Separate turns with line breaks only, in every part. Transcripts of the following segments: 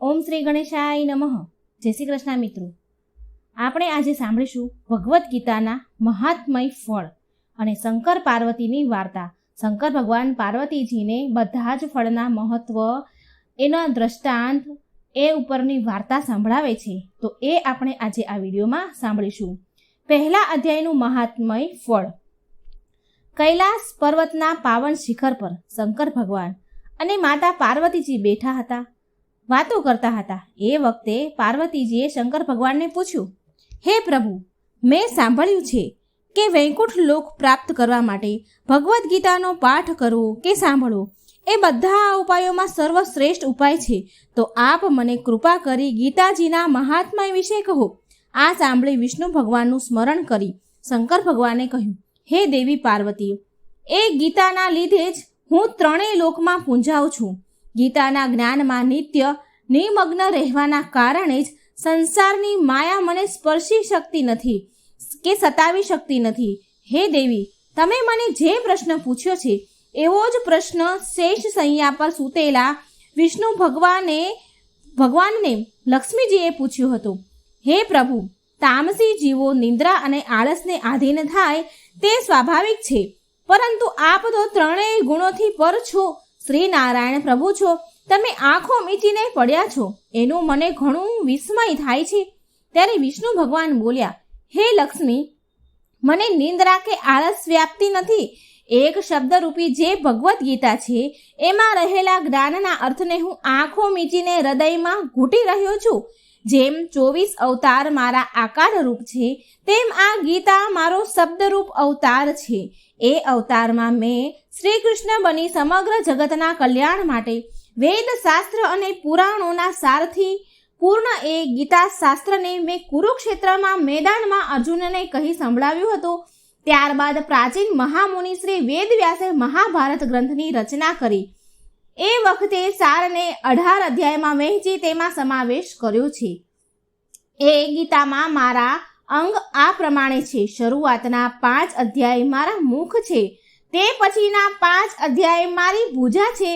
ઓમ શ્રી ગણેશાય નમઃ. જય શ્રી કૃષ્ણ મિત્રો. આપણે આજે સાંભળીશું ભગવદ્ ગીતાના મહાત્મય ફળ અને શંકર પાર્વતીની વાર્તા. શંકર ભગવાન પાર્વતીજીને બધા જ ફળના મહત્વ, એના દ્રષ્ટાંત, એ ઉપરની વાર્તા સંભળાવે છે. તો એ આપણે આજે આ વિડીયોમાં સાંભળીશું. પહેલા અધ્યાયનું મહાત્મય ફળ. કૈલાસ પર્વતના પાવન શિખર પર શંકર ભગવાન અને માતા પાર્વતીજી બેઠા હતા, વાતો કરતા હતા. એ વખતે પાર્વતીજીએ શંકર ભગવાનને પૂછ્યું, હે પ્રભુ, મેં સાંભળ્યું છે કે વૈકુંઠ લોક પ્રાપ્ત કરવા માટે ભગવદ્ ગીતાનો પાઠ કરવો કે સાંભળવો એ બધા ઉપાયોમાં સર્વશ્રેષ્ઠ ઉપાય છે. તો આપ મને કૃપા કરી ગીતાજીના મહાત્મય વિશે કહો. આ સાંભળી વિષ્ણુ ભગવાનનું સ્મરણ કરી શંકર ભગવાને કહ્યું, હે દેવી પાર્વતી, એ ગીતાના લીધે જ હું ત્રણેય લોકમાં પૂંજાઉં છું. ગીતાના જ્ઞાનમાં નિત્ય નિમગ્ન રહેવાના કારણે જ સંસારની માયા મને સ્પર્શી શકતી નથી કે સતાવી શકતી નથી. હે દેવી, તમે મને જે પ્રશ્ન પૂછ્યો છે એવો જ પ્રશ્ન શેષ શૈયા પર સૂતેલા વિષ્ણુ ભગવાનને લક્ષ્મીજીએ પૂછ્યો હતો. હે પ્રભુ, તામસી જીવો નિંદ્રા અને આળસને આધીન થાય તે સ્વાભાવિક છે, પરંતુ આપ તો ત્રણેય ગુણોથી પર છો. શ્રી નારાયણ પ્રભુ છો, તમે આંખો મીચીને પડ્યા છો, એનું મને ઘણું વિસ્મય થાય છે. ત્યારે વિષ્ણુ ભગવાન બોલ્યા, હે લક્ષ્મી, મને નિંદ્રા કે આળસ વ્યાપતી નથી. એક શબ્દરૂપી જે ભગવદ્ ગીતા છે એમાં રહેલા જ્ઞાનના અર્થને હું આંખો મીચીને હૃદયમાં ઘૂંટી રહ્યો છું. જેમ 24 અવતાર મારા આકાર રૂપ છે, તેમ આ ગીતા મારો શબ્દરૂપ અવતાર છે. એ અવતારમાં મેં શ્રી કૃષ્ણ બની સમગ્ર જગતના કલ્યાણ માટે વેદ શાસ્ત્ર અને પુરાણોના સારથી પૂર્ણ એ ગીતા શાસ્ત્રને મેં કુરુક્ષેત્રમાં મેદાનમાં અર્જુનને કહી સંભળાવ્યું હતું. ત્યારબાદ પ્રાચીન મહામુનિ શ્રી વેદવ્યાસે મહાભારત ગ્રંથની રચના કરી. એ વખતે સારને 18 અધ્યાયમાં વહેંચી તેમાં સમાવેશ કર્યો છે. એ ગીતામાં મારા અંગ આ પ્રમાણે છે. શરૂઆતના 5 અધ્યાય મારા મુખ છે, તે પછીના 5 અધ્યાય મારી ભુજા છે,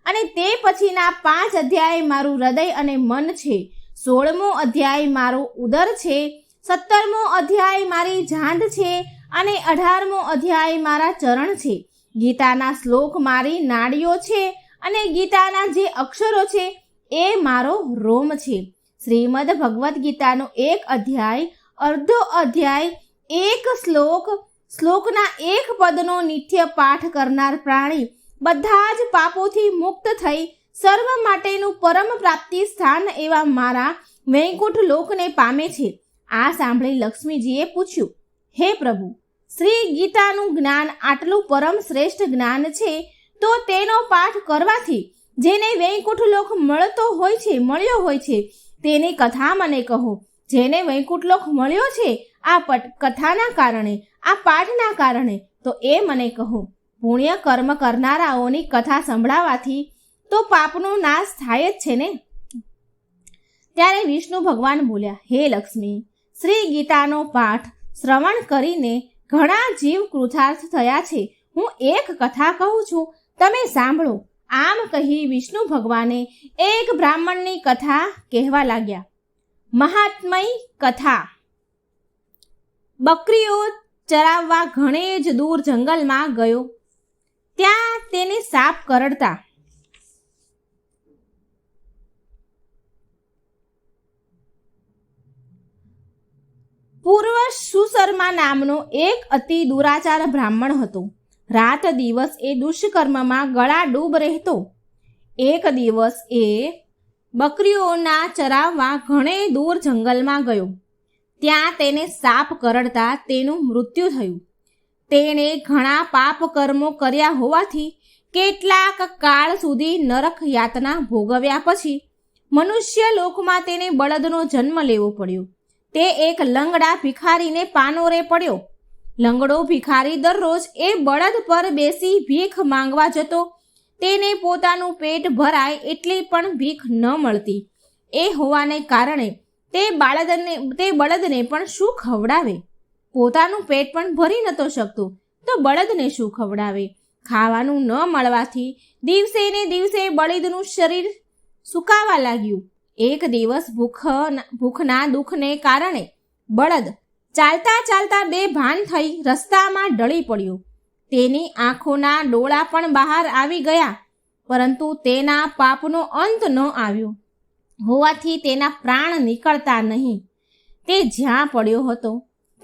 અને તે પછીના 5 અધ્યાય મારું હૃદય અને મન છે. 16મો અધ્યાય મારું ઉદર છે, 17મો અધ્યાય મારી જાંઘ છે, અને 18મો અધ્યાય મારા ચરણ છે. ગીતાના શ્લોક મારી નાડીઓ છે, અને ગીતાના જે અક્ષરો છે એ મારો રોમ છે. શ્રીમદ ભગવદ્ ગીતાનો એક અધ્યાય, અર્ધો અધ્યાય, એક શ્લોકના એક પદનો નિત્ય પાઠ કરનાર પ્રાણી બધા જ પાપોથી મુક્ત થઈ સર્વ માટેનું પરમ પ્રાપ્તિ સ્થાન એવા મારા વૈકુંઠ લોકને પામે છે. આ સાંભળી લક્ષ્મીજીએ પૂછ્યું, હે પ્રભુ, શ્રી ગીતાનું જ્ઞાન આટલું પરમ શ્રેષ્ઠ જ્ઞાન છે, તો તેનો પાઠ કરવાથી જેને વૈકુંઠ લોક મળ્યો હોય છે તેની કથા મને કહો. જેને વૈકુંઠ લોક મળ્યો છે આ કથાના કારણે, આ પાઠના કારણે, તો એ મને કહો. પુણ્ય કર્મ કરનારાઓની કથા સંભળાવાથી તો પાપનો નાશ થાય જ છે ને. ત્યારે વિષ્ણુ ભગવાન બોલ્યા, હે લક્ષ્મી, શ્રી ગીતાનો પાઠ શ્રવણ કરીને ઘણા જીવ કૃતાર્થ થયા છે. હું એક કથા કહું છું, તમે સાંભળો. આમ કહી વિષ્ણુ ભગવાને એક બ્રાહ્મણની કથા કહેવા લાગ્યા. મહાત્મય કથા. બકરીઓ ચરાવવા ઘણે જ દૂર જંગલમાં ગયો. ત્યાં તેને સાપ કરડતા. પૂર્વ સુશર્મા નામનો એક અતિ દુરાચાર બ્રાહ્મણ હતો. રાત દિવસ એ દુષ્કર્મમાં ગળાડૂબ રહેતો. એક દિવસ એ બકરીઓના ચરાવવા ઘણે દૂર જંગલમાં ગયો. ત્યાં તેને સાપ કરડતા તેનું મૃત્યુ થયું. તેણે ઘણા પાપ કર્મો કર્યા હોવાથી કેટલાક કાળ સુધી નરક યાતના ભોગવ્યા પછી મનુષ્ય લોકમાં તેને બળદનો જન્મ લેવો પડ્યો. તે એક લંગડા ભિખારીને પાનોરે પડ્યો. લંગડો ભિખારી દરરોજ એ બળદ પર બેસી ભીખ માંગવા જતો. તેને પોતાનું પેટ ભરાય એટલી પણ ભીખ ન મળતી. એ હોવાને કારણે તે બળદને પણ શું ખવડાવે? પોતાનું પેટ પણ ભરી નતો શકતો, તો બળદને શું ખવડાવે? ખાવાનું ન મળવાથી દિવસે ને દિવસે બળદનું શરીર સુકાવા લાગ્યું. એક દિવસ ભૂખના દુઃખને કારણે બળદ ચાલતા ચાલતા બેભાન થઈ રસ્તામાં ઢળી પડ્યો. તેની આંખોના ડોળા પણ બહાર આવી ગયા, પરંતુ તેના પાપનો અંત ન આવ્યો હોવાથી તેના પ્રાણ નીકળતા નહીં. તે જ્યાં પડ્યો હતો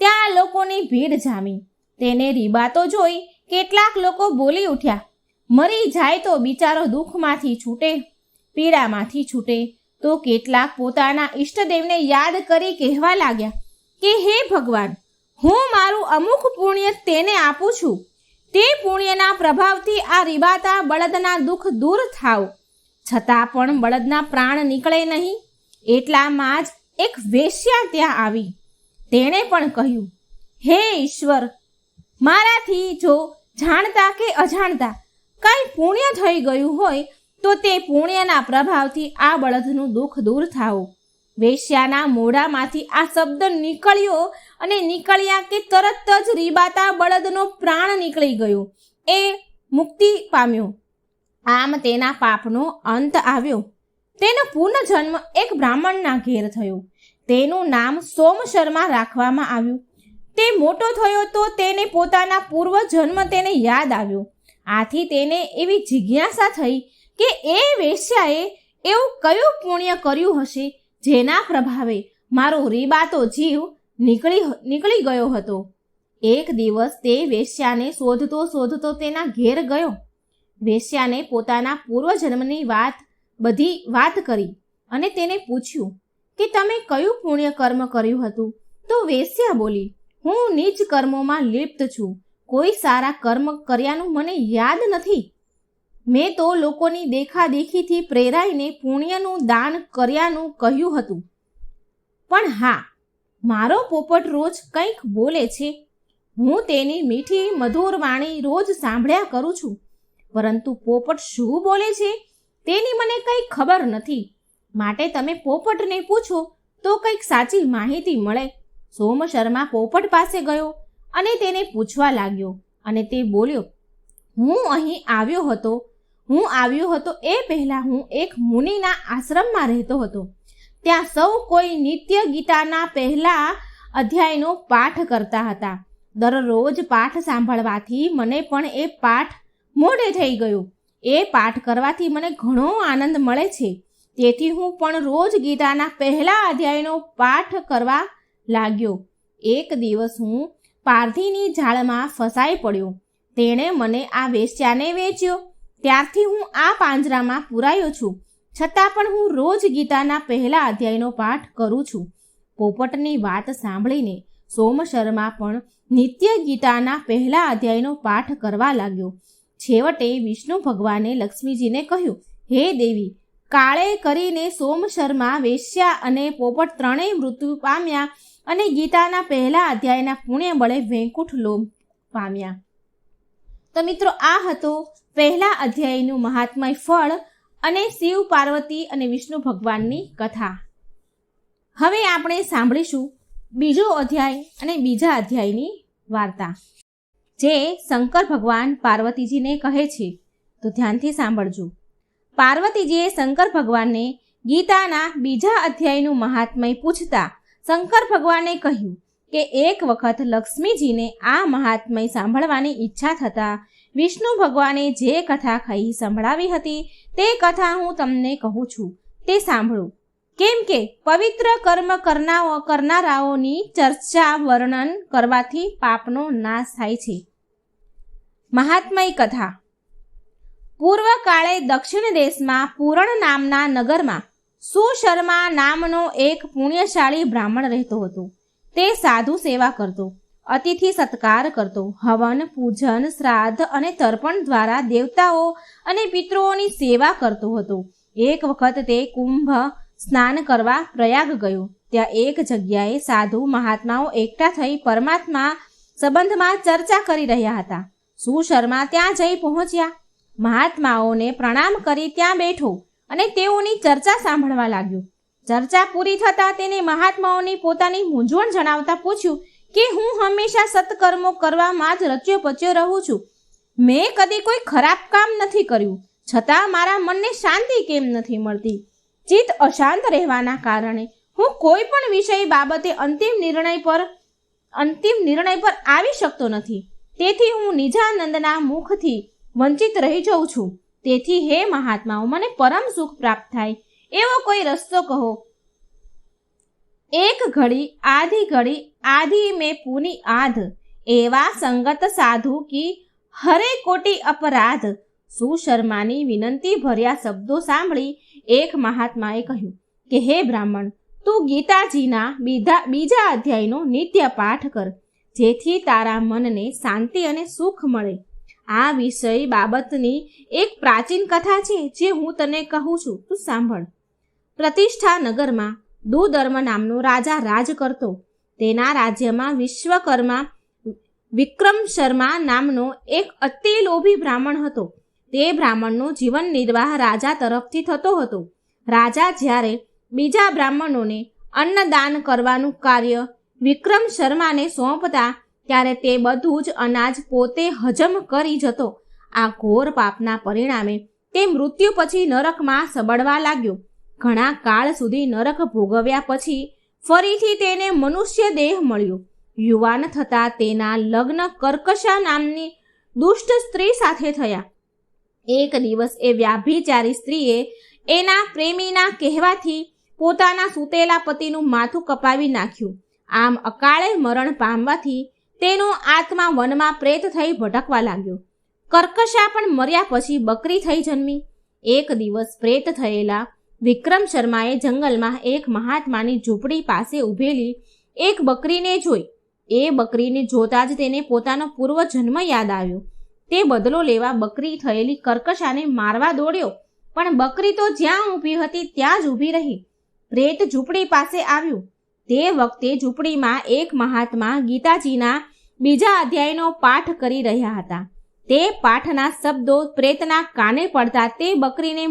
ત્યાં લોકોની ભીડ જામી. તેને રીબાતો જોઈ કેટલાક લોકો બોલી ઉઠ્યા, મરી જાય તો બિચારો દુઃખમાંથી છૂટે, પીડામાંથી છૂટે. તો કેટલાક પોતાના ઈષ્ટદેવને યાદ કરી કહેવા લાગ્યા કે હે ભગવાન, હું મારું અમુક પુણ્ય તેને આપું છું. તે પુણ્યના પ્રભાવથી આ રીબાતા બળદના દુઃખ દૂર થાવ. છતાં પણ બળદના પ્રાણ નીકળે નહીં. એટલામાં જ એક વેશ્યા ત્યાં આવી. તેણે પણ કહ્યું, હે ઈશ્વર, મારાથી જો જાણતા કે અજાણતા કંઈ પુણ્ય થઈ ગયું હોય તો તે પુણ્યના પ્રભાવથી આ બળદનું દુઃખ દૂર થાવ. વેશ્યાના મોઢામાંથી આ શબ્દ નીકળ્યો અને નીકળ્યા કે તરત જ રીબાતા બળદનો પ્રાણ નીકળી ગયો. એ મુક્તિ પામ્યો. આમ તેના પાપનો અંત આવ્યો. તેનો પુનઃજન્મ એક બ્રાહ્મણના ઘેર થયો. તેનું નામ સોમશર્મા રાખવામાં આવ્યું. તે મોટો થયો તો તેને પોતાના પૂર્વજન્મ તેને યાદ આવ્યો. આથી તેને એવી જિજ્ઞાસા થઈ કે એ વેશ્યાએ એવું કયું પુણ્ય કર્યું હશે જેના પ્રભાવે મારો રીબાતો જીવ નીકળી ગયો હતો. એક દિવસ તે વેશ્યાને શોધતો તેના ઘેર ગયો. વેશ્યાને પોતાના પૂર્વજન્મની બધી વાત કરી અને તેને પૂછ્યું કે તમે કયું પુણ્ય કર્મ કર્યું હતું. તો વેશ્યા બોલી, હું નીચ કર્મોમાં લિપ્ત છું. કોઈ સારા કર્મ કર્યાનું મને યાદ નથી. મેં તો લોકોની દેખાદેખીથી પ્રેરાઈને પુણ્યનું દાન કર્યાનું કહ્યું હતું. પણ હા, મારો પોપટ રોજ કંઈક બોલે છે. હું તેની મીઠી મધુર વાણી રોજ સાંભળ્યા કરું છું, પરંતુ પોપટ શું બોલે છે તેની મને કંઈ ખબર નથી. માટે તમે પોપટને પૂછો તો કંઈક સાચી માહિતી મળે. સોમશર્મા પોપટ પાસે ગયો અને તેને પૂછવા લાગ્યો અને તે બોલ્યો, હું અહીં આવ્યો હતો એ પહેલાં હું એક મુનિના આશ્રમમાં રહેતો હતો. ત્યાં સૌ કોઈ નિત્ય ગીતાના પહેલા અધ્યાયનો પાઠ કરતા હતા. દરરોજ પાઠ સાંભળવાથી મને પણ એ પાઠ મોઢે થઈ ગયો. એ પાઠ કરવાથી મને ઘણો આનંદ મળે છે. તેથી હું પણ રોજ ગીતાના પહેલા અધ્યાયનો પાઠ કરવા લાગ્યો. એક દિવસ હું પારધીની જાળમાં ફસાઈ પડ્યો. તેણે મને આ વેશ્યાને વેચ્યો. ત્યારથી હું આ પાંજરામાં પૂરાયો છું. છતાં પણ હું રોજ ગીતાના પહેલા અધ્યાયનો પાઠ કરું છું. પોપટની વાત સાંભળીને સોમશર્મા પણ નિત્ય ગીતાના પહેલા અધ્યાયનો પાઠ કરવા લાગ્યો. છેવટે વિષ્ણુ ભગવાને લક્ષ્મીજીને કહ્યું, હે દેવી, કાળે કરીને સોમશર્મા, વેશ્યા અને પોપટ ત્રણેય મૃત્યુ પામ્યા અને ગીતાના પહેલા અધ્યાયના પુણ્ય બળે વૈકુંઠ લોક પામ્યા. તો મિત્રો, આ હતો પહેલા અધ્યાયનું મહાત્મય ફળ અને શિવ, પાર્વતી અને વિષ્ણુ ભગવાનની કથા. હવે આપણે સાંભળીશું બીજો અધ્યાય અને બીજા અધ્યાયની વાર્તા, જે શંકર ભગવાન પાર્વતીજીને કહે છે. તો ધ્યાનથી સાંભળજો. પાર્વતીજીએ શંકર ભગવાનને ગીતાના બીજા અધ્યાયનું મહાત્મય પૂછતા શંકર ભગવાને કહ્યું કે એક વખત લક્ષ્મીજીને આ મહાત્મય સાંભળવાની ઈચ્છા થતાં વિષ્ણુ ભગવાને જે કથા કહી સંભળાવી હતી તે કથા હું તમને કહું છું, તે સાંભળો. કેમ કે પવિત્ર કર્મ કરનારાઓની ચર્ચા વર્ણન કરવાથી પાપનો નાશ થાય છે. મહાત્મય કથા. પૂર્વકાળે દક્ષિણ દેશમાં પૂરણ નામના નગરમાં સુશર્મા નામનો એક પુણ્યશાળી બ્રાહ્મણ રહેતો હતો. તે સાધુ સેવા કરતો, અતિથિ સત્કાર કરતો, હવન, પૂજન, શ્રાદ્ધ અને તર્પણ દ્વારા દેવતાઓ અને પિતૃઓની સેવા કરતો હતો. એક વખત તે કુંભ સ્નાન કરવા પ્રયાગ ગયો. ત્યાં એક જગ્યાએ સાધુ મહાત્માઓ એકઠા થઈ પરમાત્મા સંબંધમાં ચર્ચા કરી રહ્યા હતા. સુશર્મા ત્યાં જઈ પહોંચ્યા. મહાત્માઓને પ્રણામ કરી ત્યાં બેઠો અને તેઓની ચર્ચા સાંભળવા લાગ્યો. ચર્ચા પૂરી થતાં તેને મહાત્માઓની પોતાની મૂંઝવણ જણાવતા પૂછ્યું કે હું હંમેશા સત્કર્મો કરવામાં જ રચ્યો પચ્યો રહું છું. મેં કદી કોઈ ખરાબ કામ નથી કર્યું, છતાં મારા મનને શાંતિ કેમ નથી મળતી? ચિત્ત અશાંત રહેવાના કારણે હું કોઈ પણ વિષય બાબતે અંતિમ નિર્ણય પર આવી શકતો નથી. તેથી હું નિજાનંદના મુખથી વંચિત રહી જાઉં છું. તેથી હે મહાત્માઓ, મને પરમ સુખ પ્રાપ્ત થાય એવો કોઈ રસ્તો કહો. એક ઘડી આધી મેં પૂની આધ, એવા સંગત સાધુ કી હરે કોટી અપરાધ. સુશર્માની વિનંતી ભર્યા શબ્દો સાંભળી એક મહાત્માએ કહ્યું કે હે બ્રાહ્મણ, તું ગીતાજીના બીજા અધ્યાયનો નિત્ય પાઠ કર, જેથી તારા મનને શાંતિ અને સુખ મળે. આ વિષય બાબતની એક પ્રાચીન કથા છે જે હું તને કહું છું, તું સાંભળ. પ્રતિષ્ઠા નગરમાં દુધર્મ નામનો રાજા રાજ કરતો. તેના રાજ્યમાં વિક્રમ શર્મા નામનો એક અતિ લોભી બ્રાહ્મણ હતો. તે બ્રાહ્મણનો જીવન નિર્વાહ રાજા તરફથી થતો હતો. રાજા જ્યારે બીજા બ્રાહ્મણોને અન્નદાન કરવાનું કાર્ય વિક્રમ શર્માને સોંપતા ત્યારે તે બધું જ અનાજ પોતે હજમ કરી જતો. આ ઘોર પાપના પરિણામે તે મૃત્યુ પછી નરકમાં સબડવા લાગ્યો. ઘણા કાળ સુધી નરક ભોગવ્યા પછી ફરીથી તેને મનુષ્ય દેહ મળ્યો. યુવાન થતાં તેના લગ્ન કર્કશા નામની દુષ્ટ સ્ત્રી સાથે થયા. એક દિવસ એ વ્યાભિચારી સ્ત્રીએ એના પ્રેમીના કહેવાથી પોતાના સૂતેલા પતિનું માથું કપાવી નાખ્યું. આમ અકાળે મરણ પામવાથી તેનો આત્મા વનમાં પ્રેત થઈ ભટકવા લાગ્યો. કર્કશા પણ મર્યા પછી બકરી થઈ જન્મી. એક દિવસ પ્રેત થયેલા વિક્રમ શર્માએ જંગલમાં એક મહાત્માની ઝૂંપડી પાસે ઊભેલી એક બકરીને જોઈ. એ બકરીને જોતા જ તેને પોતાનો પૂર્વ જન્મ યાદ આવ્યો. તે બદલો લેવા બકરી થયેલી કર્કશાને મારવા દોડ્યો, પણ બકરી તો જ્યાં ઊભી હતી ત્યાં જ ઊભી રહી. પ્રેત ઝૂંપડી પાસે આવ્યું. તે વખતે ઝૂંપડીમાં એક મહાત્મા ગીતાજીના બીજા અધ્યાયનો પાઠ કરી રહ્યા હતા. તે પાઠના શબ્દો પ્રેતના કાને પડતા તે બકરીને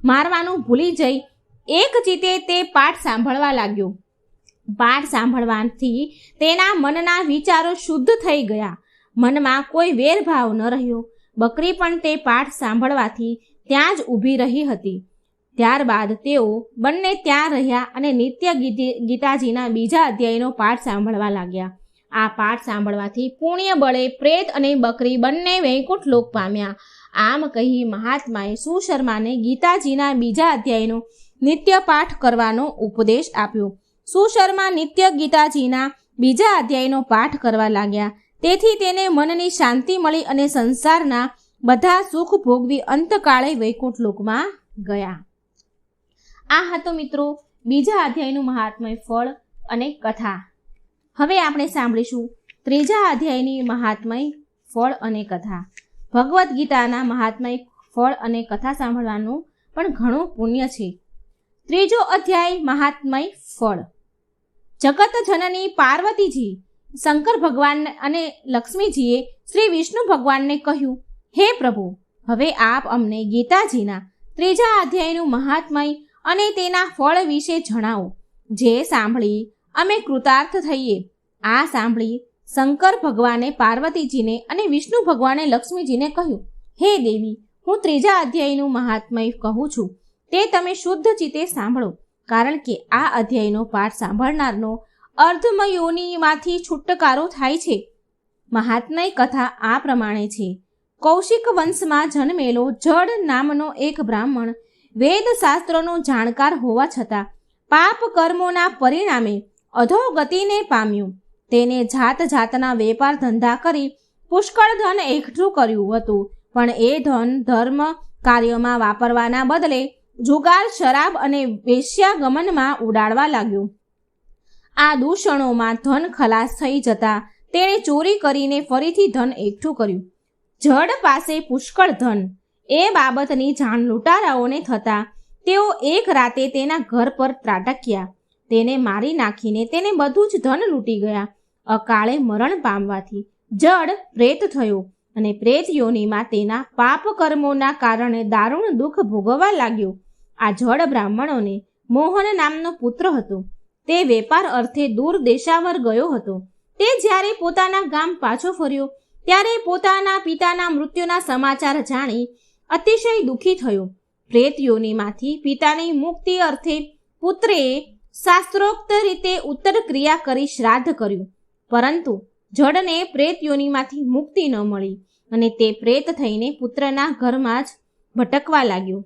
મારવાનું ભૂલી જઈ એક ચિત્તે તે પાઠ સાંભળવા લાગ્યો. પાઠ સાંભળવાથી તેના મનના વિચારો શુદ્ધ થઈ ગયા. મનમાં કોઈ વેરભાવ ન રહ્યો. બકરી પણ તે પાઠ સાંભળવાથી ત્યાં જ ઊભી રહી હતી. ત્યારબાદ તેઓ બંને ત્યાં રહ્યા અને નિત્ય ગીતાજીના બીજા અધ્યાયનો પાઠ સાંભળવા લાગ્યા. આ પાઠ સાંભળવાથી પુણ્ય બળે પ્રેત અને બકરી બંને વૈકુંઠ લોક પામ્યા. આમ કહી મહાત્માએ સુશર્માને ગીતાજીના બીજા અધ્યાયનો નિત્ય પાઠ કરવાનો ઉપદેશ આપ્યો. સુશર્મા નિત્ય ગીતાજીના બીજા અધ્યાયનો પાઠ કરવા લાગ્યા. તેથી તેને મનની શાંતિ મળી અને સંસારના બધા સુખ ભોગવી અંતકાળે વૈકુંઠ લોકમાં ગયા. આ હતો મિત્રો બીજા અધ્યાયનું મહાત્મય ફળ અને કથા. હવે આપણે સાંભળીશું ત્રીજા અધ્યાયની મહાત્મય ફળ અને કથા. ભગવદ્ ગીતાના મહાત્મય ફળ અને કથા સાંભળવાનું પણ ઘણું પુણ્ય છે. ત્રીજો અધ્યાય મહાત્મય ફળ. જગત જનની પાર્વતીજી શંકર ભગવાન અને લક્ષ્મીજીએ શ્રી વિષ્ણુ ભગવાનને કહ્યું, હે પ્રભુ, હવે આપ અમને ગીતાજીના ત્રીજા અધ્યાયનું મહાત્મય અને તેના ફળ વિશે જણાવો, જે સાંભળી અમે કૃતાર્થ થઈએ. આ સાંભળી શંકર ભગવાને પાર્વતીજીને અને વિષ્ણુ ભગવાને લક્ષ્મીજીને કહ્યું, હે દેવી, હું ત્રીજા અધ્યાયનું મહાત્મય કહું છું, તે તમે શુદ્ધ ચિત્તે સાંભળો, કારણ કે આ અધ્યાયનો પાઠ સાંભળનારનો અર્ધમયોનીમાંથી છુટકારો થાય છે. મહાત્મય કથા આ પ્રમાણે છે. કૌશિક વંશમાં જન્મેલો જડ નામનો એક બ્રાહ્મણ વેદશાસ્ત્રોનો જાણકાર હોવા છતાં પાપ કર્મોના પરિણામે અધોગતિને પામ્યું. તેને જાત જાતના વેપાર ધંધા કરી પુષ્કળ ધન એકઠું કર્યું હતું, પણ એ ધન ધર્મ કાર્યોમાં વાપરવાના બદલે જુગાર, શરાબ અને વેશ્યાગમનમાં ઉડાડવા લાગ્યું. આ દૂષણોમાં ધન ખલાસ થઈ જતા તેણે ચોરી કરીને ફરીથી ધન એકઠું કર્યું. જડ પાસે પુષ્કળ ધન એ બાબતની જાણ લૂંટારાઓને થતાં તેઓ એક રાતે તેના ઘર પર ત્રાટક્યા. તેને મારી નાખીને તેને બધું જ ધન લૂંટી ગયા. અકાળે મરણ પામવાથી જડ પ્રેત થયો અને પ્રેત યોનિમાં તેના પાપ કર્મોના કારણે દારૂણ દુઃખ ભોગવવા લાગ્યો. આ જડ બ્રાહ્મણોને મોહન નામનો પુત્ર હતો. તે વેપાર અર્થે દૂર દેશાવર ગયો હતો. તે જ્યારે પોતાના ગામ પાછો ફર્યો ત્યારે પોતાના પિતાના મૃત્યુના સમાચાર જાણી અતિશય દુઃખી થયો. પ્રેત યોનિમાંથી પિતાની મુક્તિ અર્થે પુત્રે શાસ્ત્રોક્ત રીતે ઉત્તર ક્રિયા કરી શ્રાદ્ધ કર્યું, પરંતુ જડને પ્રેત યોનિમાંથી મુક્તિ ન મળી અને તે પ્રેત થઈને પુત્રના ઘરમાં જ ભટકવા લાગ્યો.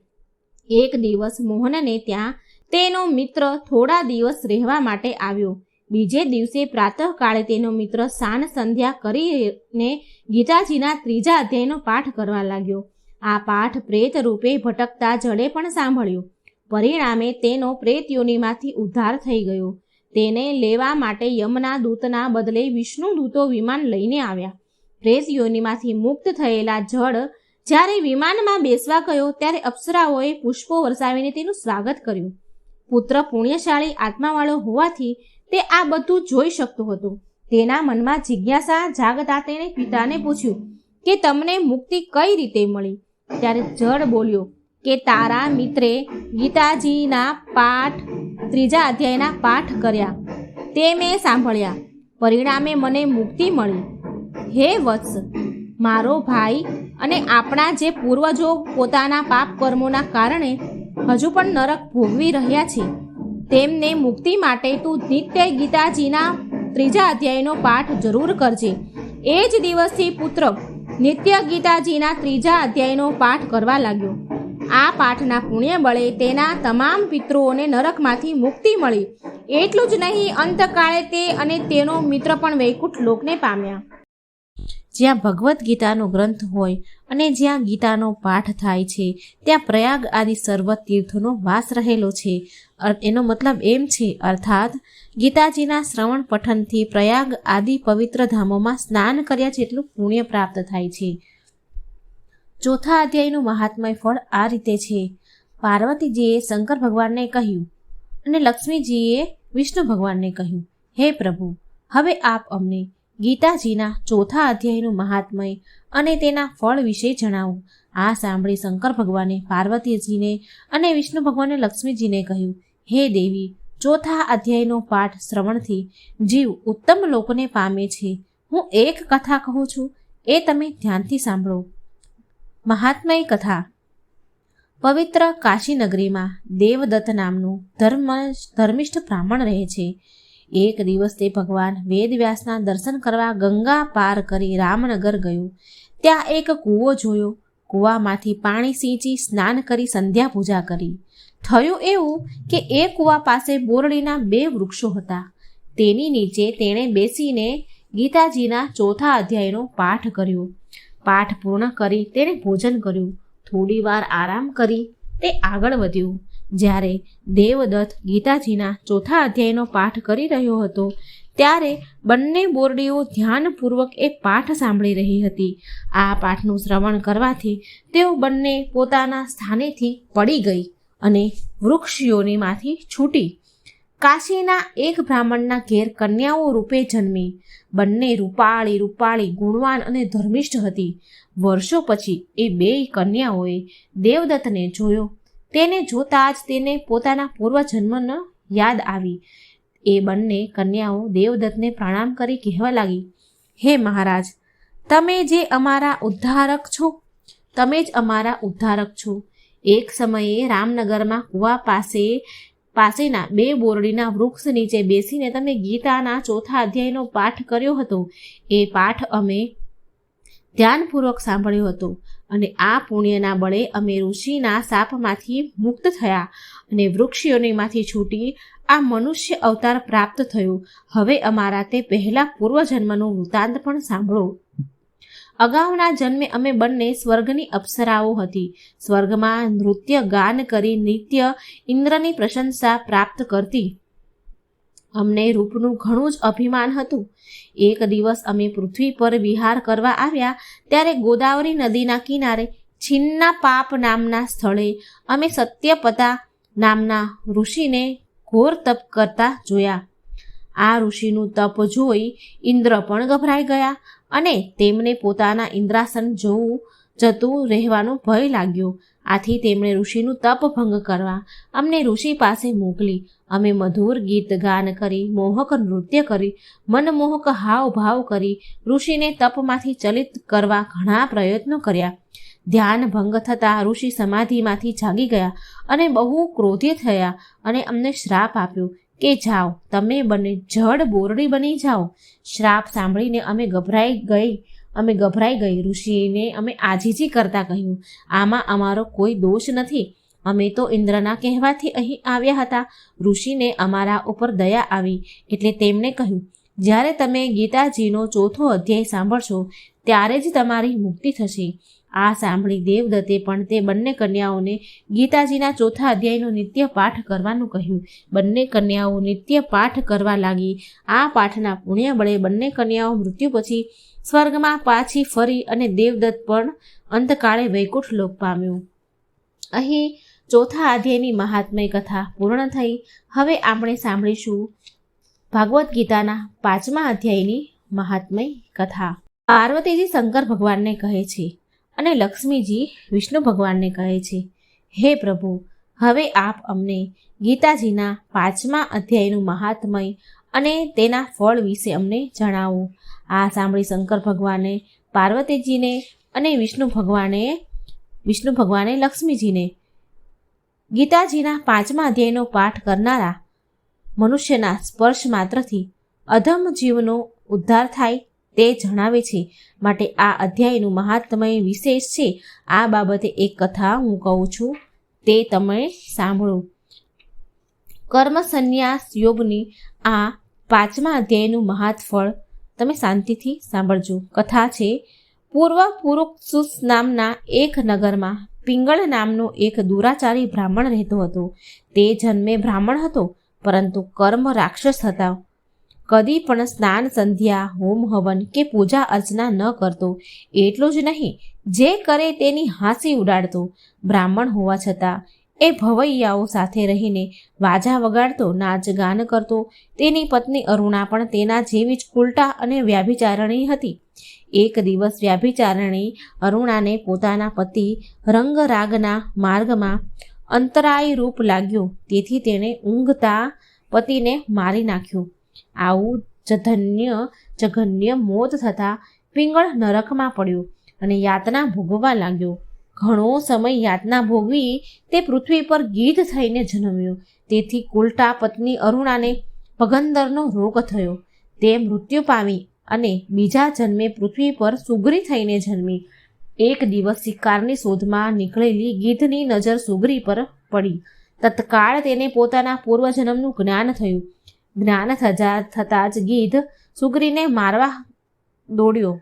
એક દિવસ મોહનને ત્યાં તેનો મિત્ર થોડા દિવસ રહેવા માટે આવ્યો. બીજે દિવસે પ્રાતઃકાળે તેનો મિત્ર સાન સંધ્યા કરીને ગીતાજીના 3જા અધ્યાયનો પાઠ કરવા લાગ્યો. આ પાઠ પ્રેત રૂપે ભટકતા જડે પણ સાંભળ્યો. પરિણામે તેનો પ્રેત યોનિમાંથી ઉદ્ધાર થઈ ગયો. તેને લેવા માટે યમના દૂતના બદલે વિષ્ણુ દૂતો વિમાન લઈને આવ્યા. પ્રેત યોનિમાંથી મુક્ત થયેલા જડ જ્યારે વિમાનમાં બેસવા ગયો ત્યારે અપ્સરાઓએ પુષ્પો વરસાવીને તેનું સ્વાગત કર્યું. પુત્ર પુણ્યશાળી આત્માવાળો હોવાથી તે આ બધું જોઈ શકતો હતો. તેના મનમાં જિજ્ઞાસા જાગતા તેણે પિતાને પૂછ્યું કે તમને મુક્તિ કઈ રીતે મળી? ત્યારે જડ બોલ્યો કે તારા મિત્રે ગીતાજીના પાઠ 3જા અધ્યાયના પાઠ કર્યા, તે મેં સાંભળ્યા, પરિણામે મને મુક્તિ મળી. હે વત્સ, મારો ભાઈ અને આપણા જે પૂર્વજો પોતાના પાપ કર્મોના કારણે હજુ પણ નરક ભોગવી રહ્યા છે, તેમને મુક્તિ માટે તું નિત્ય ગીતાજીના 3જા અધ્યાયનો પાઠ જરૂર કરજે. એ જ દિવસથી પુત્ર નિત્ય ગીતાજીના 3જા અધ્યાયનો પાઠ કરવા લાગ્યો. આ પાઠના પુણ્ય બળે તેના તમામ પિતૃઓને નરકમાંથી મુક્તિ મળી. એટલું જ નહીં, અંતકાળે તે અને તેનો મિત્ર પણ વૈકુંઠ લોકને પામ્યા. જ્યાં ભગવદ્ ગીતાનો ગ્રંથ હોય અને જ્યાં ગીતાનો પાઠ થાય છે ત્યાં પ્રયાગ આદિ સર્વ તીર્થોનો વાસ રહેલો છે. એનો મતલબ એમ છે, અર્થાત ગીતાજીના શ્રવણ પઠનથી પ્રયાગ આદિ પવિત્ર ધામોમાં સ્નાન કર્યા જેટલું પુણ્ય પ્રાપ્ત થાય છે. 4થા અધ્યાયનું મહાત્મય ફળ આ રીતે છે. પાર્વતીજીએ શંકર ભગવાનને કહ્યું અને લક્ષ્મીજીએ વિષ્ણુ ભગવાનને કહ્યું, હે પ્રભુ, હવે આપ અમને ગીતાજીના 4થા અધ્યાયનું મહાત્મય અને તેના ફળ વિશે જણાવો. આ સાંભળી શંકર ભગવાને પાર્વતીજીને અને વિષ્ણુ ભગવાને લક્ષ્મીજીને કહ્યું, હે દેવી, 4થા અધ્યાયનો પાઠ શ્રવણથી જીવ ઉત્તમ લોકોને પામે છે. હું એક કથા કહું છું, એ તમે ધ્યાનથી સાંભળો. મહાત્મય કથા. પવિત્ર કાશી નગરીમાં દેવદત્ત નામનું ધર્મિષ્ઠ બ્રાહ્મણ રહે છે. એક દિવસ તે ભગવાન વેદવ્યાસના દર્શન કરવા ગંગા પાર કરી રામનગર ગયો. ત્યાં એક કૂવો જોયો. કૂવામાંથી પાણી સિંચી સ્નાન કરી સંધ્યા પૂજા કરી. થયું એવું કે એ કૂવા પાસે બોરડીના 2 વૃક્ષો હતા. તેની નીચે તેણે બેસીને ગીતાજીના 4થા અધ્યાયનો પાઠ કર્યો. પાઠ પૂર્ણ કરી તેણે ભોજન કર્યું. થોડી વાર આરામ કરી તે આગળ વધ્યો. જ્યારે દેવદત્ત ગીતાજીના 4થા અધ્યાયનો પાઠ કરી રહ્યો હતો ત્યારે બંને બોરડીઓ ધ્યાનપૂર્વક એ પાઠ સાંભળી રહી હતી. આ પાઠનું શ્રવણ કરવાથી તેઓ બંને પોતાના સ્થાનેથી પડી ગઈ અને વૃક્ષયોનીમાંથી છૂટી કાશીના એક બ્રાહ્મણના ઘેર કન્યાઓ રૂપે જન્મી. બંને રૂપાળી ગુણવાન અને ધર્મિષ્ઠ હતી. વર્ષો પછી એ 2 કન્યાઓએ દેવદત્તને જોયો. તેને જોતા જ તેને પોતાના પૂર્વજન્મનો યાદ આવી. એ બંને કન્યાઓ દેવદત્તને પ્રણામ કરી કહેવા લાગી, હે મહારાજ, તમે જ અમારા ઉદ્ધારક છો. એક સમયે રામનગરમાં કુવા પાસેના 2 બોરડીના વૃક્ષ નીચે બેસીને તમે ગીતાના 4થા અધ્યાયનો પાઠ કર્યો હતો. એ પાઠ અમે ધ્યાનપૂર્વક સાંભળ્યો હતો અને આ પુણ્યના બળે અમે ઋષિના શાપમાંથી મુક્ત થયા અને વૃક્ષયોનીમાંથી છૂટી આ મનુષ્ય અવતાર પ્રાપ્ત થયો. હવે અમારા તે પહેલા પૂર્વજન્મનો વૃત્તાંત પણ સાંભળો. અગાઉના જન્મે અમે બંને સ્વર્ગની અપ્સરાઓ હતી. સ્વર્ગમાં નૃત્ય ગાન કરી નિત્ય ઇન્દ્રની પ્રશંસા પ્રાપ્ત કરતી. અમને રૂપનું ઘણું જ અભિમાન હતું. એક દિવસ અમે પૃથ્વી પર વિહાર કરવા આવ્યા ત્યારે ગોદાવરી નદીના કિનારે છિન્નાપાપ નામના સ્થળે અમે સત્યપતા નામના ઋષિને ઘોર તપ કરતા જોયા. આ ઋષિનું તપ જોઈ ઇન્દ્ર પણ ગભરાઈ ગયા અને તેમને પોતાના ઇન્દ્રાસન જતું રહેવાનો ભય લાગ્યો. આથી તેમણે ઋષિનું તપ ભંગ કરવા અમને ઋષિ પાસે મોકલી. અમે મધુર ગીત ગાન કરી, મોહક નૃત્ય કરી, મનમોહક હાવભાવ કરી ઋષિને તપમાંથી ચલિત કરવા ઘણા પ્રયત્નો કર્યા. ધ્યાન ભંગ થતાં ઋષિ સમાધિમાંથી જાગી ગયા અને બહુ ક્રોધિત થયા અને અમને શ્રાપ આપ્યો કે જાઓ, તમે બંને જડ બોરડી બની જાઓ. શ્રાપ સાંભળીને અમે ગભરાઈ ગઈ. ઋષિને અમે આજીજી કરતા કહ્યું, આમાં અમારો કોઈ દોષ નથી. અમે તો ઇન્દ્રના કહેવાથી અહીં આવ્યા હતા. ઋષિને અમારા ઉપર દયા આવી એટલે તેમણે કહ્યું, જ્યારે તમે ગીતાજીનો 4થો અધ્યાય સાંભળશો ત્યારે જ તમારી મુક્તિ થશે. આ સાંભળી દેવદત્તે પણ તે બંને કન્યાઓને ગીતાજીના 4થા અધ્યાયનો નિત્ય પાઠ કરવાનું કહ્યું. બંને કન્યાઓ નિત્ય પાઠ કરવા લાગી. આ પાઠના પુણ્ય બળે બંને કન્યાઓ મૃત્યુ પછી સ્વર્ગમાં પાછી ફરી અને દેવદત્ત પણ અંતકાળે વૈકુંઠ લોક પામ્યો. અહીં 4થા અધ્યાયની મહાત્મય કથા પૂર્ણ થઈ. હવે આપણે સાંભળીશું ભાગવદ્ ગીતાના 5મા અધ્યાયની મહાત્મય કથા. પાર્વતીજી શંકર ભગવાનને કહે છે અને લક્ષ્મીજી વિષ્ણુ ભગવાનને કહે છે, હે પ્રભુ, હવે આપ અમને ગીતાજીના 5મા અધ્યાયનું મહાત્મય અને તેના ફળ વિશે અમને જણાવો. આ સાંભળી શંકર ભગવાને પાર્વતીજીને અને વિષ્ણુ ભગવાને લક્ષ્મીજીને ગીતાજીના 5મા અધ્યાયનો પાઠ કરનારા મનુષ્યના સ્પર્શ માત્રથી અધમ જીવનો ઉદ્ધાર થાય તે જણાવે છે. માટે આ અધ્યાયનું મહાત્મય વિશેષ છે. આ બાબતે એક કથા હું કહું છું, તે તમે સાંભળો. કર્મ સંન્યાસ યોગની આ 5મા અધ્યાયનું મહાત ફળ તમે શાંતિથી સાંભળજો. કથા છે, પૂર્વ પુરુક્ષુસ નામના એક નગરમાં પિંગળ નામનો એક દુરાચારી બ્રાહ્મણ રહેતો હતો. તે જન્મે બ્રાહ્મણ હતો, પરંતુ કર્મ રાક્ષસ હતા. કદી પણ સ્નાન સંધ્યા હોમ હવન કે પૂજા અર્ચના ન કરતો. એટલું જ નહીં, જે કરે તેની હાંસી ઉડાડતો. બ્રાહ્મણ હોવા છતાં એ ભવૈયાઓ સાથે રહીને વાજા વગાડતો, નાચ ગાન કરતો. તેની પત્ની અરુણા પણ તેના જેવી જ ઉલટા અને વ્યાભિચારણી હતી. એક દિવસ વ્યાભિચારણી અરુણાને પોતાના પતિ રંગરાગના માર્ગમાં અંતરાય રૂપ લાગ્યો. તેથી તેણે ઊંઘતા પતિને મારી નાખ્યો. આવું જઘન્ય મોત થતાં પિંગળ નરકમાં પડ્યો અને યાતના ભોગવવા લાગ્યો. ઘણો સમય યાતના ભોગવી તે પૃથ્વી પર ગીધ થઈને જન્મ્યો. તેથી કુલટા પત્ની અરુણાને પગંદરનો રોગ થયો. તે મૃત્યુ પામી અને બીજા જન્મે પૃથ્વી પર સુગરી થઈને જન્મી. એક દિવસ શિકારની શોધમાં નીકળેલી ગીધની નજર સુગરી પર પડી. તત્કાળ તેને પોતાના પૂર્વજન્મનું જ્ઞાન થયું. જ્ઞાન થતાં જ ગીધ સુગરીને મારવા દોડ્યો.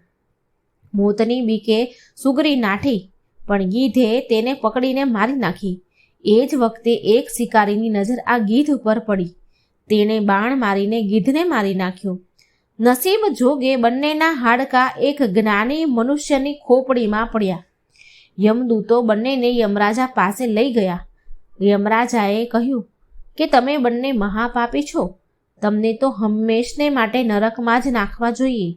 મોતની બીકે સુગરી નાઠી, પણ ગીધે તેને પકડીને મારી નાખી. એ જ વખતે એક શિકારીની નજર આ ગીધ ઉપર પડી. તેણે બાણ મારીને ગીધને મારી નાખ્યો. નસીબ જોગે બંનેના હાડકાં એક જ્ઞાની મનુષ્યની ખોપડીમાં પડ્યા. યમદૂતો બંનેને યમરાજા પાસે લઈ ગયા. યમરાજાએ કહ્યું કે તમે બંને મહાપાપી છો. તમને તો હંમેશને માટે નરકમાં જ નાખવા જોઈએ.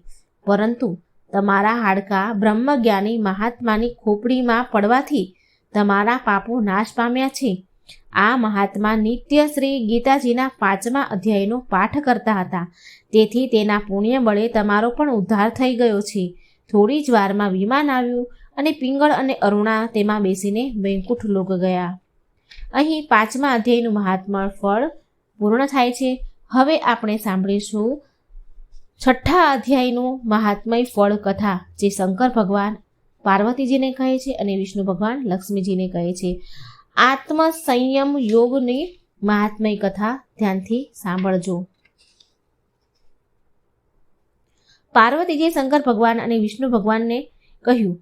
પરંતુ તમારા હાડકાં બ્રહ્મજ્ઞાની મહાત્માની ખોપડીમાં પડવાથી તમારા પાપો નાશ પામ્યા છે. આ મહાત્મા નિત્ય શ્રી ગીતાજીના 5મા અધ્યાયનો પાઠ કરતા હતા. તેથી તેના પુણ્ય બળે તમારો પણ ઉદ્ધાર થઈ ગયો છે. થોડી જ વારમાં વિમાન આવ્યું અને પિંગળ અને અરુણા તેમાં બેસીને વૈકુંઠ લોક ગયા. અહીં 5મા અધ્યાયનું મહાત્મા ફળ પૂર્ણ થાય છે. હવે આપણે સાંભળીશું 6ઠા અધ્યાયનું મહાત્મય ફળ કથા, જે શંકર ભગવાન પાર્વતીજીને કહે છે અને વિષ્ણુ ભગવાન લક્ષ્મીજીને કહે છે. આત્મ સંયમ યોગની મહાત્મય કથા ધ્યાનથી સાંભળજો. પાર્વતીજીએ શંકર ભગવાન અને વિષ્ણુ ભગવાનને કહ્યું.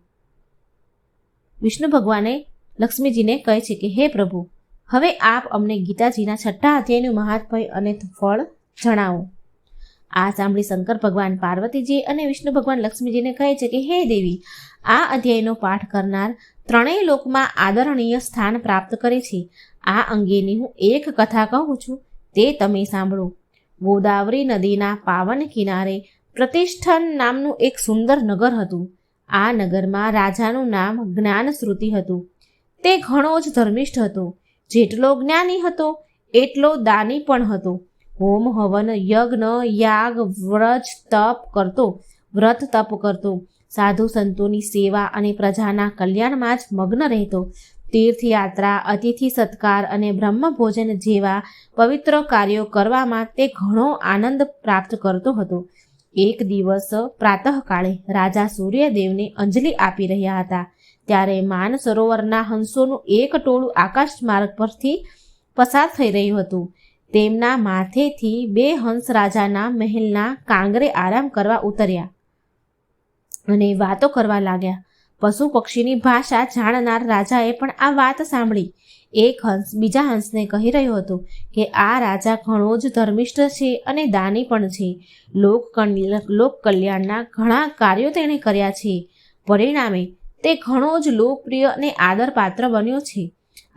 વિષ્ણુ ભગવાને લક્ષ્મીજીને કહે છે કે હે પ્રભુ, હવે આપ અમને ગીતાજીના 6ઠા અધ્યાયનું મહાત્મય અને ફળ જણાવો. આ સાંભળી શંકર ભગવાન પાર્વતીજી અને વિષ્ણુ ભગવાન લક્ષ્મીજીને કહે છે કે હે દેવી, આ અધ્યાયનો પાઠ કરનાર ત્રણેય લોકમાં આદરણીય સ્થાન પ્રાપ્ત કરે છે. આ અંગેની હું એક કથા કહું છું, તે તમે સાંભળો. ગોદાવરી નદીના પાવન કિનારે પ્રતિષ્ઠન નામનું એક સુંદર નગર હતું. આ નગરમાં રાજાનું નામ જ્ઞાનશ્રુતિ હતું. તે ઘણો જ ધર્મિષ્ઠ હતો. જેટલો જ્ઞાની હતો એટલો દાની પણ હતો. હોમ હવન યજ્ઞ યાગ વ્રત તપ કરતો. સાધુ સંતોની સેવા અને પ્રજાના કલ્યાણમાં જ મગ્ન રહેતો. તીર્થયાત્રા, અતિથિ સત્કાર અને બ્રહ્મભોજન જેવા પવિત્ર કાર્યો કરવામાં તે ઘણો આનંદ પ્રાપ્ત કરતો હતો. એક દિવસ પ્રાતઃકાળે રાજા સૂર્યદેવને અંજલિ આપી રહ્યા હતા. ત્યારે માન સરોવરના હંસોનું એક ટોળું આકાશ માર્ગ પરથી પસાર થઈ રહ્યું હતું. તેમના માથેથી 2 હંસ રાજાના મહેલના કાંગરે આરામ કરવા ઉતર્યા અને વાતો કરવા લાગ્યા. પશુ પક્ષીની ભાષા જાણનાર રાજાએ પણ આ વાત સાંભળી. એક હંસ બીજા હંસને કહી રહ્યો હતો કે આ રાજા ઘણો જ ધર્મિષ્ઠ છે અને દાની પણ છે. લોક કલ્યાણના ઘણા કાર્યો તેણે કર્યા છે. પરિણામે તે ઘણો જ લોકપ્રિય અને આદરપાત્ર બન્યો છે.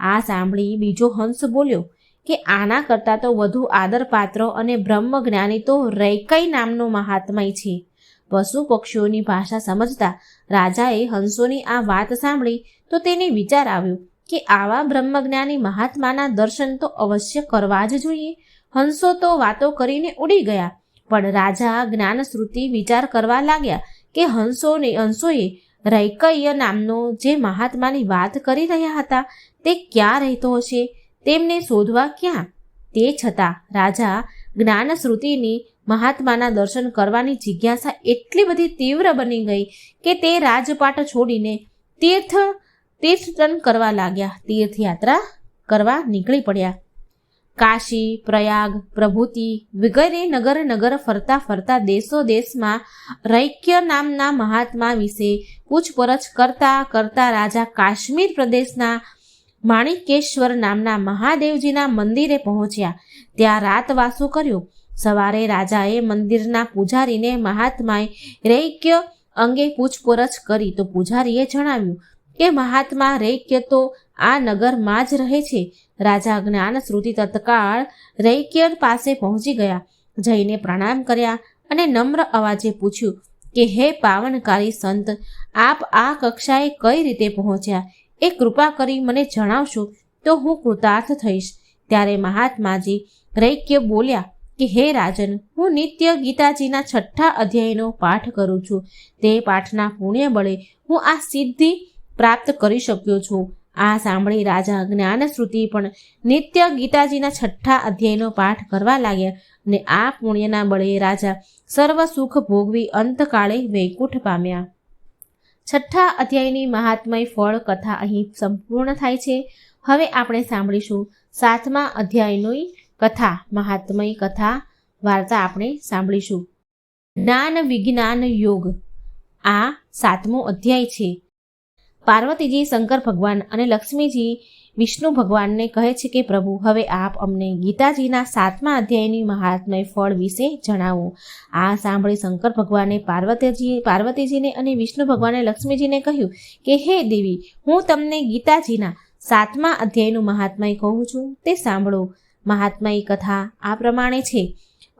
આ સાંભળી બીજો હંસ બોલ્યો કે આના કરતાં તો વધુ આદરપાત્ર અને બ્રહ્મજ્ઞાની તો રૈકઈ નામનો મહાત્મય છે. પશુ પક્ષીઓની ભાષા સમજતા રાજાએ હંસોની આ વાત સાંભળી તો તેને વિચાર આવ્યો કે આવા બ્રહ્મજ્ઞાની મહાત્માના દર્શન તો અવશ્ય કરવા જ જોઈએ. હંસો તો વાતો કરીને ઉડી ગયા, પણ રાજા જ્ઞાનશ્રુતિ વિચાર કરવા લાગ્યા કે હંસોએ રૈકય નામનો જે મહાત્માની વાત કરી રહ્યા હતા તે ક્યાં રહેતો હશે, તેમને શોધવા ક્યાં? તે છતાં રાજા જ્ઞાનશ્રુતિની મહાત્માના દર્શન કરવાની જિજ્ઞાસા એટલી બધી તીવ્ર બની ગઈ કે તે રાજપાટ છોડીને તીર્થટન કરવા લાગ્યા. તીર્થયાત્રા કરવા નીકળી પડ્યા. કાશી, પ્રયાગ, પ્રભુતિ વગેરે નગર ફરતા ફરતા દેશમાં રૈક્ય નામના મહાત્મા વિશે પૂછપરછ કરતા રાજા કાશ્મીર પ્રદેશના માણિકેશ્વર નામના મહાદેવજીના મંદિરે પહોંચ્યા. ત્યાં રાતવાસો કર્યો. સવારે રાજાએ મંદિરના પૂજારીને મહાત્માએ રૈક્ય અંગે પૂછપરછ કરી તો પૂજારીએ જણાવ્યું કે મહાત્મા રૈક્ય તો આ નગરમાં જ રહે છે. રાજા જ્ઞાનશ્રુતિ તત્કાળ રૈક્ય પાસે પહોંચી ગયા. જઈને પ્રણામ કર્યા અને નમ્ર અવાજે પૂછ્યું કે હે પાવનકારી સંત, આપ આ કક્ષાએ કઈ રીતે પહોંચ્યા? એ કૃપા કરી મને જણાવશો તો હું કૃતાર્થ થઈશ. ત્યારે મહાત્માજી રૈક્ય બોલ્યા કે હે રાજન, હું નિત્ય ગીતાજીના 6થા અધ્યાયનો પાઠ કરું છું. તે પાઠના પુણ્ય બળે હું આ સિદ્ધિ પ્રાપ્ત કરી શક્યો છું. આ સાંભળી રાજા જ્ઞાનશ્રુતિ પણ નિત્ય ગીતાજીના 6થા અધ્યાયનો પાઠ કરવા લાગ્યા અને આ પુણ્યના બળે રાજા સર્વ સુખ ભોગવી અંતકાળે વૈકુંઠ પામ્યા. 6થા અધ્યાયની મહાત્મય ફળ કથા અહીં સંપૂર્ણ થાય છે. હવે આપણે સાંભળીશું 7મા અધ્યાયની કથા, મહાત્મય કથા વાર્તા આપણે સાંભળીશું. જ્ઞાન વિજ્ઞાન યોગ. આ 7મો અધ્યાય છે. પાર્વતીજી શંકર ભગવાન અને લક્ષ્મીજી વિષ્ણુ ભગવાનને કહે છે કે પ્રભુ, હવે આપ અમને ગીતાજીના 7મા અધ્યાયની મહાત્મય ફળ વિશે જણાવો. આ સાંભળી શંકર ભગવાને પાર્વતીજીને અને વિષ્ણુ ભગવાને લક્ષ્મીજીને કહ્યું કે હે દેવી, હું તમને ગીતાજીના 7મા અધ્યાયનું મહાત્મય કહું છું, તે સાંભળો. મહાત્મય કથા આ પ્રમાણે છે.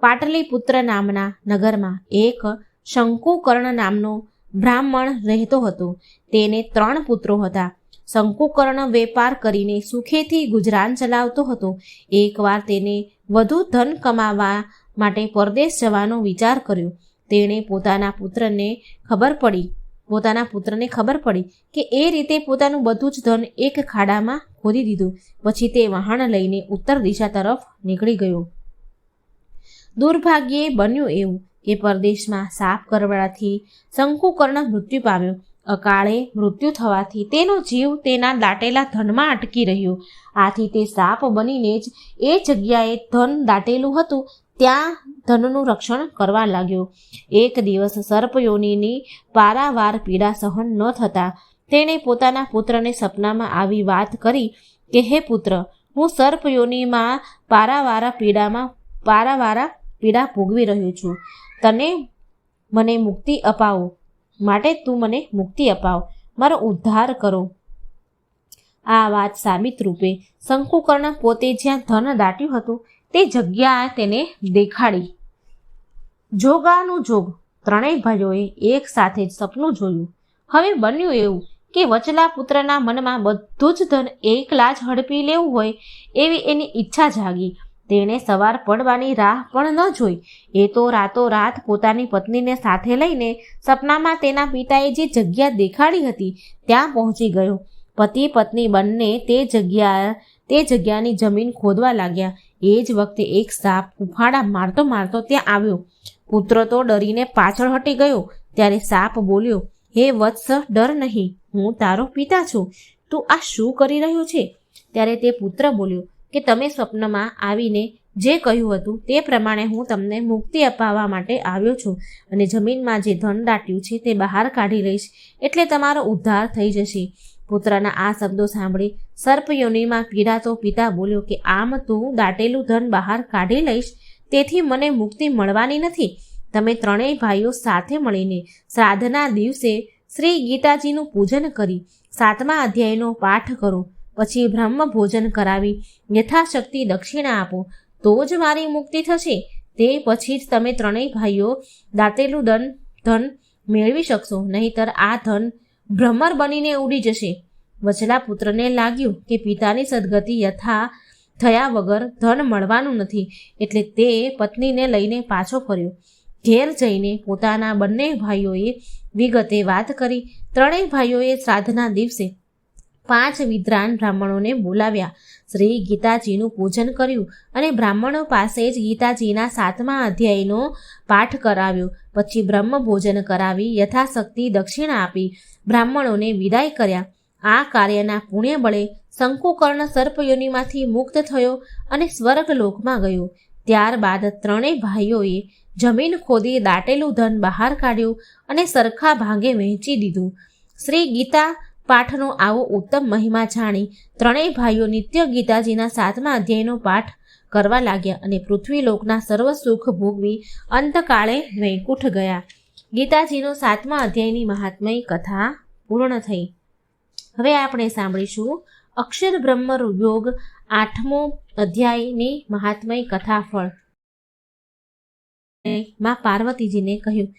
પાટલીપુત્ર નામના નગરમાં એક શંકુકર્ણ નામનો બ્રાહ્મણ રહેતો હતો. તેને 3 પુત્રો હતા. શંકુકર્ણ વેપાર કરીને સુખેથી ગુજરાન ચલાવતો હતો. એકવાર તેને વધુ ધન કમાવા માટે પરદેશ જવાનો વિચાર કર્યો. તેણે પોતાના પુત્રને ખબર પડી કે એ રીતે પોતાનું બધું જ ધન એક ખાડામાં ખોદી દીધું. પછી તે વહાણ લઈને ઉત્તર દિશા તરફ નીકળી ગયો. દુર્ભાગ્યે બન્યું એવું કે પરદેશમાં સાપ કરડવાથી શંકુકર્ણ મૃત્યુ પામ્યો. અકાળે મૃત્યુ થવાથી તેનો જીવ તેના દાટેલા ધનમાં અટકી રહ્યો. આથી તે સાપ બનીને જ એ જગ્યાએ ધન દાટેલું હતું ત્યાં ધનનું રક્ષણ કરવા લાગ્યો. એક દિવસ સર્પયોનીની પારાવાર પીડા સહન ન થતા તેણે પોતાના પુત્રને સપનામાં આવી વાત કરી કે હે પુત્ર, હું સર્પયોનીમાં પારાવારા પીડા ભોગવી રહ્યો છું. મને મુક્તિ અપાવો માટે તું મને મુક્તિ અપાવ, મારો ઉદ્ધાર કરો. આ વાત સાબિત રૂપે શંકુકર્ણ પોતે જ્યાં ધન દાટ્યું હતું તે જગ્યા તેને દેખાડી. જોગાનું જોગ. 3 ભાઈઓએ એક સાથે જ સપનું જોયું. હવે બન્યું એવું કે વચલા પુત્રના મનમાં બધું જ ધન એકલા જ હડપી લેવું હોય એવી એની ઈચ્છા જાગી. તેણે સવાર પડવાની રાહ પણ ન જોઈ. એ તો રાતોરાત પોતાની પત્નીને સાથે લઈને સપનામાં તેના પિતાએ જે જગ્યા દેખાડી હતી ત્યાં પહોંચી ગયો. પતિ પત્ની બંને તે જગ્યાની જમીન ખોદવા લાગ્યા. એ જ વખતે એક સાપ ઉફાળા મારતો મારતો ત્યાં આવ્યો. પુત્ર તો ડરીને પાછળ હટી ગયો. ત્યારે સાપ બોલ્યો, હે વત્સ, ડર નહીં, હું તારો પિતા છું. તું આ શું કરી રહ્યો છે? ત્યારે તે પુત્ર બોલ્યો કે તમે સ્વપ્નમાં આવીને જે કહ્યું હતું તે પ્રમાણે હું તમને મુક્તિ અપાવવા માટે આવ્યો છું અને જમીનમાં જે ધન દાટ્યું છે તે બહાર કાઢી લઈશ, એટલે તમારો ઉદ્ધાર થઈ જશે. પુત્રના આ શબ્દો સાંભળી સર્પયોનીમાં પીડાતો પિતા બોલ્યો કે આમ તું દાટેલું ધન બહાર કાઢી લઈશ, તેથી મને મુક્તિ મળવાની નથી. તમે ત્રણેય ભાઈઓ સાથે મળીને શ્રાદ્ધના દિવસે શ્રી ગીતાજીનું પૂજન કરી 7મા અધ્યાયનો પાઠ કરો, પછી બ્રહ્મ ભોજન કરાવી યથાશક્તિ દક્ષિણા આપો, તો જ મારી મુક્તિ થશે. તે પછી જ તમે ત્રણેય ભાઈઓ દાટેલું ધન મેળવી શકશો, નહીંતર આ ધન ભ્રમર બનીને ઉડી જશે. વચલા પુત્રને લાગ્યું કે પિતાની સદગતિ થયા વગર ધન મળવાનું નથી, એટલે તે પત્નીને લઈને પાછો ફર્યો. ઘેર જઈને પોતાના બંને ભાઈઓએ વિગતે વાત કરી. ત્રણેય ભાઈઓએ શ્રાદ્ધના દિવસે 5 વિદ્વાન બ્રાહ્મણોને બોલાવ્યા, શ્રી ગીતાજીનું પૂજન કર્યું અને બ્રાહ્મણો પાસે જ ગીતાજીના 7મા અધ્યાયનો પાઠ કરાવ્યો. પછી બ્રહ્મ ભોજન કરાવી યથાશક્તિ દક્ષિણા આપી બ્રાહ્મણોને વિદાય કર્યા. આ કાર્યના પુણ્ય બળે શંકુકર્ણ સર્પયોનીમાંથી મુક્ત થયો અને સ્વર્ગલોકમાં ગયો. ત્યારબાદ ત્રણેય ભાઈઓએ જમીન ખોદી દાટેલું ધન બહાર કાઢ્યું અને સરખા ભાગે વહેંચી દીધું. શ્રી ગીતા પાઠનો આવો ઉત્તમ મહિમા જાણી ત્રણેય ભાઈઓ નિત્ય ગીતાજીના 7મા અધ્યાયનો પાઠ કરવા લાગ્યા અને પૃથ્વીલોકના સર્વ સુખ ભોગવી અંતકાળે વૈકુંઠ ગયા. ગીતાજીનો 7મા અધ્યાયની મહાત્મય કથા પૂર્ણ થઈ. હવે આપણે સાંભળીશું અક્ષર બ્રહ્મ યોગ 8મો અધ્યાયની મહાત્મય કથા ફળ. માં પાર્વતીજીને કહ્યું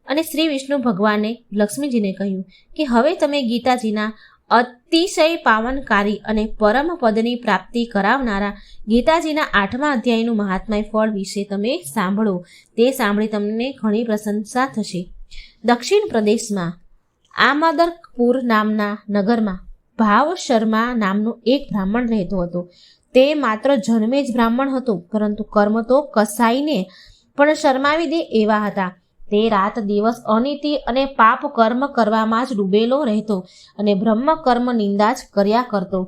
અને શ્રી વિષ્ણુ ભગવાને લક્ષ્મીજીને કહ્યું કે હવે તમે ગીતાજીના અતિશય પાવનકારી અને પરમ પદની પ્રાપ્તિ કરાવનારા ગીતાજીના 8મા અધ્યાયનું મહાત્મય ફળ વિશે તમે સાંભળો. તે સાંભળી તમને ઘણી પ્રશંસા થશે. દક્ષિણ પ્રદેશમાં આમદરપુર નામના નગરમાં ભાવ શર્મા નામનો એક બ્રાહ્મણ રહેતો હતો. તે માત્ર જન્મે જ બ્રાહ્મણ હતો, પરંતુ કર્મ તો કસાઈને પણ શરમાવી દે એવા હતા. તે રાત દિવસ અનીતિ અને પાપ કર્મ કરવામાં જ ડૂબેલો રહેતો અને બ્રહ્મ કર્મ નિંદા જ કર્યા કરતો.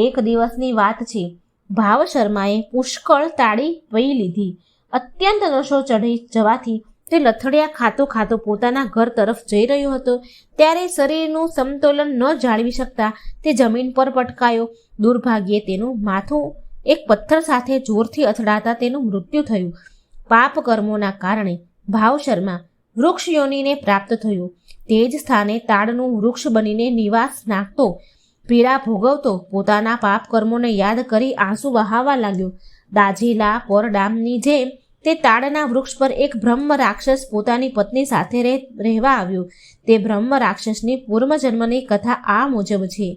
એક દિવસની વાત છે. ભાવ શર્માએ પુષ્કળ તાળી પી લીધી. અત્યંત નશો ચઢી જવાથી તે લથડિયા ખાતો પોતાના ઘર તરફ જઈ રહ્યો હતો. ત્યારે શરીરનું સમતોલન ન જાળવી શકતા તે જમીન પર પટકાયો. દુર્ભાગ્યે તેનું માથું એક પથ્થર સાથે જોરથી અથડાતા તેનું મૃત્યુ થયું. પાપ કર્મોના કારણે ભાવ શર્મા વૃક્ષ યોનિને પ્રાપ્ત થયું. તે જ સ્થાને તાડનું વૃક્ષ બનીને નિવાસ નાખતો, પીડા ભોગવતો, પોતાના પાપ કર્મોને યાદ કરી આંસુ વહાવા લાગ્યો. દાઝેલા પરડામની જેમ તે તાડના વૃક્ષ પર એક બ્રહ્મ રાક્ષસ પોતાની પત્ની સાથે રહેવા આવ્યો. તે બ્રહ્મ રાક્ષસની પૂર્વજન્મની કથા આ મુજબ છે.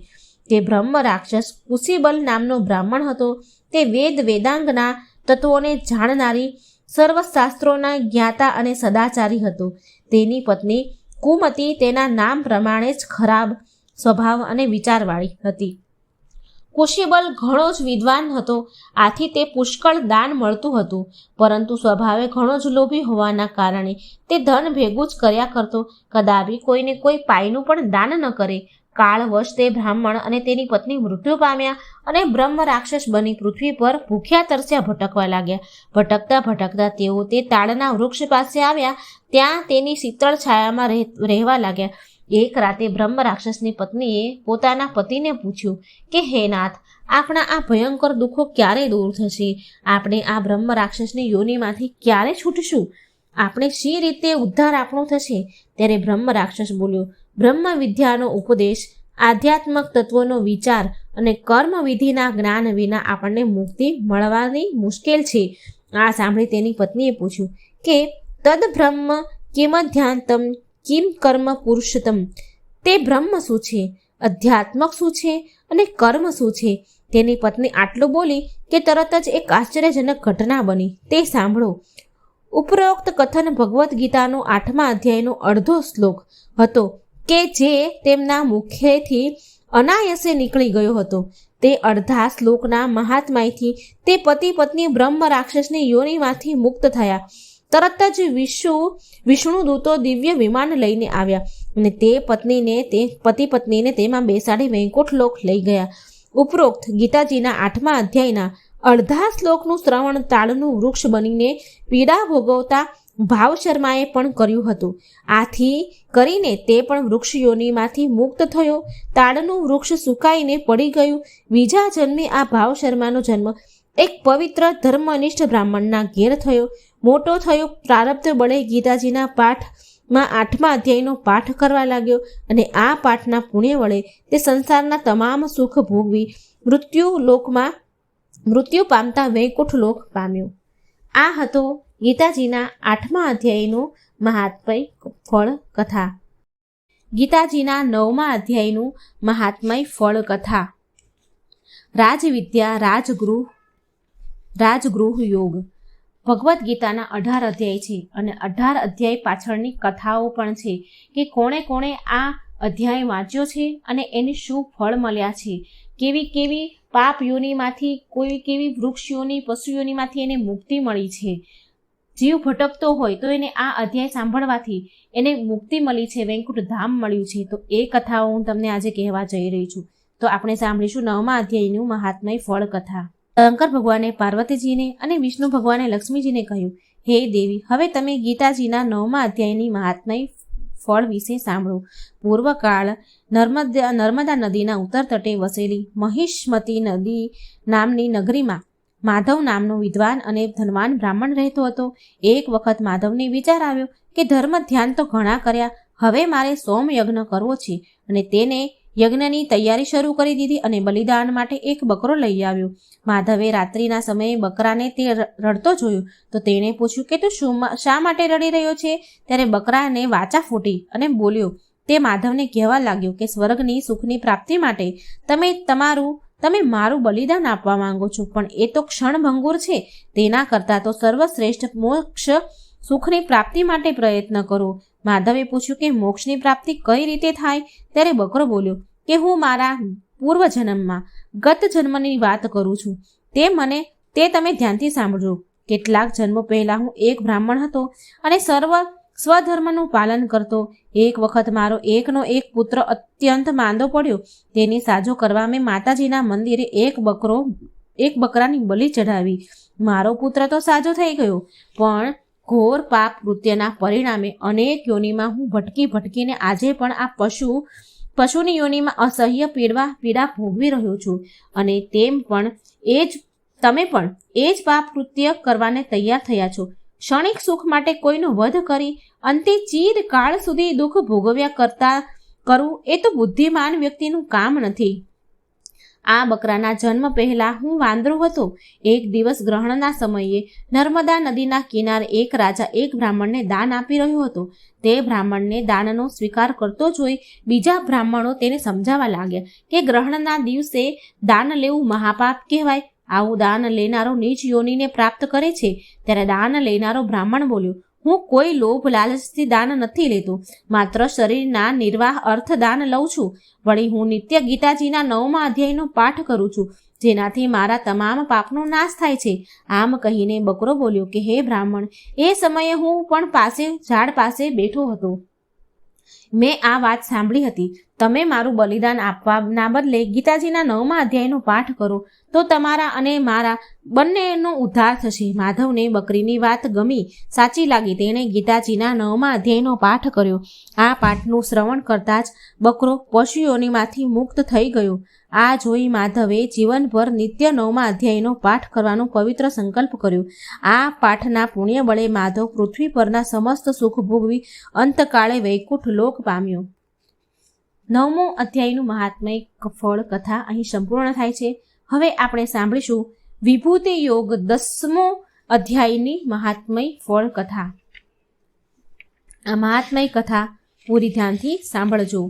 તે બ્રહ્મ રાક્ષસ કુશીબલ નામનો બ્રાહ્મણ હતો. તે વેદાંગના તત્વોને જાણનારી, સર્વશાસ્ત્રોના જ્ઞાતા અને સદાચારી હતો. તેની પત્ની કુમતી તેના નામ પ્રમાણે જ ખરાબ સ્વભાવ અને વિચારવાળી હતી. કુશીબલ ઘણો જ વિદ્વાન હતો, આથી તે પુષ્કળ દાન મળતું હતું, પરંતુ સ્વભાવે ઘણો જ લોભી હોવાના કારણે તે ધન ભેગું જ કર્યા કરતો, કદાપી કોઈને કોઈ પાયનું પણ દાન ન કરે. કાળવશ તે બ્રાહ્મણ અને તેની પત્ની મૃત્યુ પામ્યા અને બ્રહ્મ રાક્ષસ બની પૃથ્વી પર ભૂખ્યા તરસ્યા ભટકવા લાગ્યા. ભટકતા તેઓ તે તાડના વૃક્ષ પાસે આવ્યા. ત્યાં તેની શીતળ છાયામાં રહેવા લાગ્યા. એક રાતે બ્રહ્મ રાક્ષસની પત્નીએ પોતાના પતિને પૂછ્યું કે હે નાથ, આપણા આ ભયંકર દુઃખો ક્યારે દૂર થશે? આપણે આ બ્રહ્મ રાક્ષસની યોનિમાંથી ક્યારે છૂટશું? આપણે શી રીતે ઉદ્ધાર આપણો થશે? ત્યારે બ્રહ્મ રાક્ષસ બોલ્યો, બ્રહ્મ વિદ્યાનો ઉપદેશ, આધ્યાત્મક તત્વોનો વિચાર અને કર્મ વિધિના જ્ઞાન વિના આપણને મુક્તિ મળવાની મુશ્કેલ છે. આ સાંભળી તેની પત્નીએ પૂછ્યું કે તદ બ્રહ્મ કિમધ્યાંતમ કિમ કર્મ પુરુષોત્તમ. તે બ્રહ્મ શું છે, અધ્યાત્મક શું છે અને કર્મ શું છે? તેની પત્ની આટલું બોલી કે તરત જ એક આશ્ચર્યજનક ઘટના બની. તે સાંભળો. ઉપરોક્ત કથન ભગવદ્ ગીતાનો 8મા અધ્યાયનો અડધો શ્લોક હતો કે જે તેમના મુખેથી અનાયાસે નીકળી ગયો હતો. તે અડધા શ્લોકના મહાત્મ્યથી તે પતિ પત્ની બ્રહ્મ રાક્ષસની યોનિમાંથી મુક્ત થયા. તરત જ વિષ્ણુ દૂતો દિવ્ય વિમાન લઈને આવ્યા અને તે પતિ પત્નીને તેમાં બેસાડી વૈકુંઠ લોક લઈ ગયા. ઉપરોક્ત ગીતાજીના 8મા અધ્યાયના અડધા શ્લોકનું શ્રવણ તાળનું વૃક્ષ બનીને પીડા ભોગવતા ભાવ શર્માએ પણ કર્યું હતું. આથી કરીને તે પણ વૃક્ષ યોનિમાંથી મુક્ત થયો. તાળનું વૃક્ષ સુકાઈને પડી ગયું. બીજા જન્મે આ ભાવ શર્માનો જન્મ એક પવિત્ર ધર્મનિષ્ઠ બ્રાહ્મણના ઘેર થયો. મોટો થયો. પ્રારબ્ધ બળે ગીતાજીના પાઠમાં 8મા અધ્યાયનો પાઠ કરવા લાગ્યો અને આ પાઠના પુણ્ય વડે તે સંસારના તમામ સુખ ભોગવી મૃત્યુ પામતા વૈકુંઠ લોક પામ્યો. આ હતો ગીતાજીના 8મા અધ્યાયનું મહાત્મય ફળ કથા. ગીતાજીના 9મા અધ્યાયનું મહાત્મય ફળ કથા. રાજવિદ્યા રાજગૃહ યોગ. ભગવદ્ ગીતાના 18 અધ્યાય છે અને 18 અધ્યાય પાછળની કથાઓ પણ છે કે કોણે કોણે આ અધ્યાય વાંચ્યો છે અને એને શું ફળ મળ્યા છે, કેવી પાપ યોનિમાંથી, કેવી વૃક્ષ યોની, પશુ યોનિમાંથી એને મુક્તિ મળી છે. જીવ ભટકતો હોય તો એને આ અધ્યાય સાંભળવાથી એને મુક્તિ મળી છે, વૈકુંઠ ધામ મળ્યું છે. તો એ કથાઓ હું તમને આજે કહેવા જઈ રહી છું. તો આપણે સાંભળીશું 9મા અધ્યાયનું મહાત્મય ફળ કથા. શંકર ભગવાને પાર્વતીજીને અને વિષ્ણુ ભગવાને લક્ષ્મીજીને કહ્યું, હે દેવી, હવે તમે ગીતાજીના 9મા અધ્યાયની મહાત્મય ફળ વિશે સાંભળો. પૂર્વકાળ નર્મદા નદીના ઉત્તર તટે વસેલી મહિષ્મતી નદી નામની નગરીમાં માધવ નામનો વિદ્વાન અને ધનવાન બ્રાહ્મણ રહેતો હતો. એક વખત માધવને વિચાર આવ્યો કે ધર્મ ધ્યાન તો ઘણા કર્યા, હવે મારે સોમ યજ્ઞ કરવો છે અને તેને યજ્ઞની તૈયારી શરૂ કરી દીધી અને બલિદાન માટે એક બકરો લઈ આવ્યો. માધવે રાત્રિના સમયે બકરાને તે રડતો જોયો તો તેણે પૂછ્યું કે તું શા માટે રડી રહ્યો છે? ત્યારે બકરાને વાચા ફૂટી અને બોલ્યો. તે માધવને કહેવા લાગ્યો કે સ્વર્ગની સુખની પ્રાપ્તિ માટે તમે મારું બલિદાન આપવા માંગો છો, પણ એ તો ક્ષણભંગુર છે. તેના કરતાં તો સર્વશ્રેષ્ઠ મોક્ષ સુખની પ્રાપ્તિ માટે પ્રયત્ન કરો. માધવે પૂછ્યું કે મોક્ષની પ્રાપ્તિ કઈ રીતે થાય? ત્યારે બકરો બોલ્યો કે હું મારા પૂર્વજન્મમાં ગત જન્મની વાત કરું છું. તે તમે ધ્યાનથી સાંભળજો. કેટલાક જન્મો પહેલા હું એક બ્રાહ્મણ હતો અને સ્વધર્મનું પાલન કરતો. એક વખત મારો એકનો એક પુત્ર અત્યંત માંદો પડ્યો. તેની સાજો કરવા મેં માતાજીના મંદિરે એક બકરાની બલિ ચઢાવી. મારો પુત્ર તો સાજો થઈ ગયો, પણ ઘોર પાપ કૃત્યના પરિણામે અનેક યોનિમાં હું ભટકીને આજે પણ આ પશુની યોનિમાં અસહ્ય પીડા ભોગવી રહ્યો છું. અને તમે પણ એ જ પાપ કૃત્ય કરવાને તૈયાર થયા છો. ક્ષણિક સુખ માટે કોઈનો વધ કરી અંતે ચીરકાળ સુધી દુઃખ ભોગવ્યા કરવું એ તો બુદ્ધિમાન વ્યક્તિનું કામ નથી. આ બકરાના જન્મ પહેલા હું વાંદરો હતો. એક દિવસ ગ્રહણના સમયે નર્મદા નદીના કિનારે એક રાજા એક બ્રાહ્મણને દાન આપી રહ્યો હતો. તે બ્રાહ્મણને દાનનો સ્વીકાર કરતો જોઈ બીજા બ્રાહ્મણો તેને સમજાવવા લાગ્યા કે ગ્રહણના દિવસે દાન લેવું મહાપાપ કહેવાય. આવું દાન લેનારો નીચ યોનિને પ્રાપ્ત કરે છે. ત્યારે દાન લેનારો બ્રાહ્મણ બોલ્યો, હું કોઈ લોભ લાલચથી દાન નથી લેતો, માત્ર શરીરના નિર્વાહ અર્થ દાન લઉં છું. વળી હું નિત્ય ગીતાજીના 9મા અધ્યાયનો પાઠ કરું છું, જેનાથી મારા તમામ પાપનો નાશ થાય છે. આમ કહીને બકરો બોલ્યો કે હે બ્રાહ્મણ, એ સમયે હું પણ ઝાડ પાસે બેઠો હતો. મેં આ વાત સાંભળી હતી. તમે મારું બલિદાન આપવાના બદલે ગીતાજીના 9મા અધ્યાયનો પાઠ કરો તો તમારા અને મારા બંનેનો ઉદ્ધાર થશે. માધવને બકરીની વાત ગમી, સાચી લાગી. તેણે ગીતાજીના 9મા અધ્યાયનો પાઠ કર્યો. આ પાઠનું શ્રવણ કરતાં જ બકરો પશુઓનીમાંથી મુક્ત થઈ ગયો. આ જોઈ માધવે જીવનભર નિત્ય 9મા અધ્યાયનો પાઠ કરવાનો પવિત્ર સંકલ્પ કર્યો. આ પાઠના પુણ્ય બળે માધવ પૃથ્વી પરના સમસ્ત સુખ ભોગવી અંતકાળે વૈકુંઠ લોક પામ્યો. 9મો અધ્યાયનું મહાત્મય ફળ કથા અહીં સંપૂર્ણ થાય છે. હવે આપણે સાંભળીશું વિભૂતિ યોગ 10મો અધ્યાયની મહાત્મય ફળ કથા. આ મહાત્મય કથા પૂરી ધ્યાનથી સાંભળજો.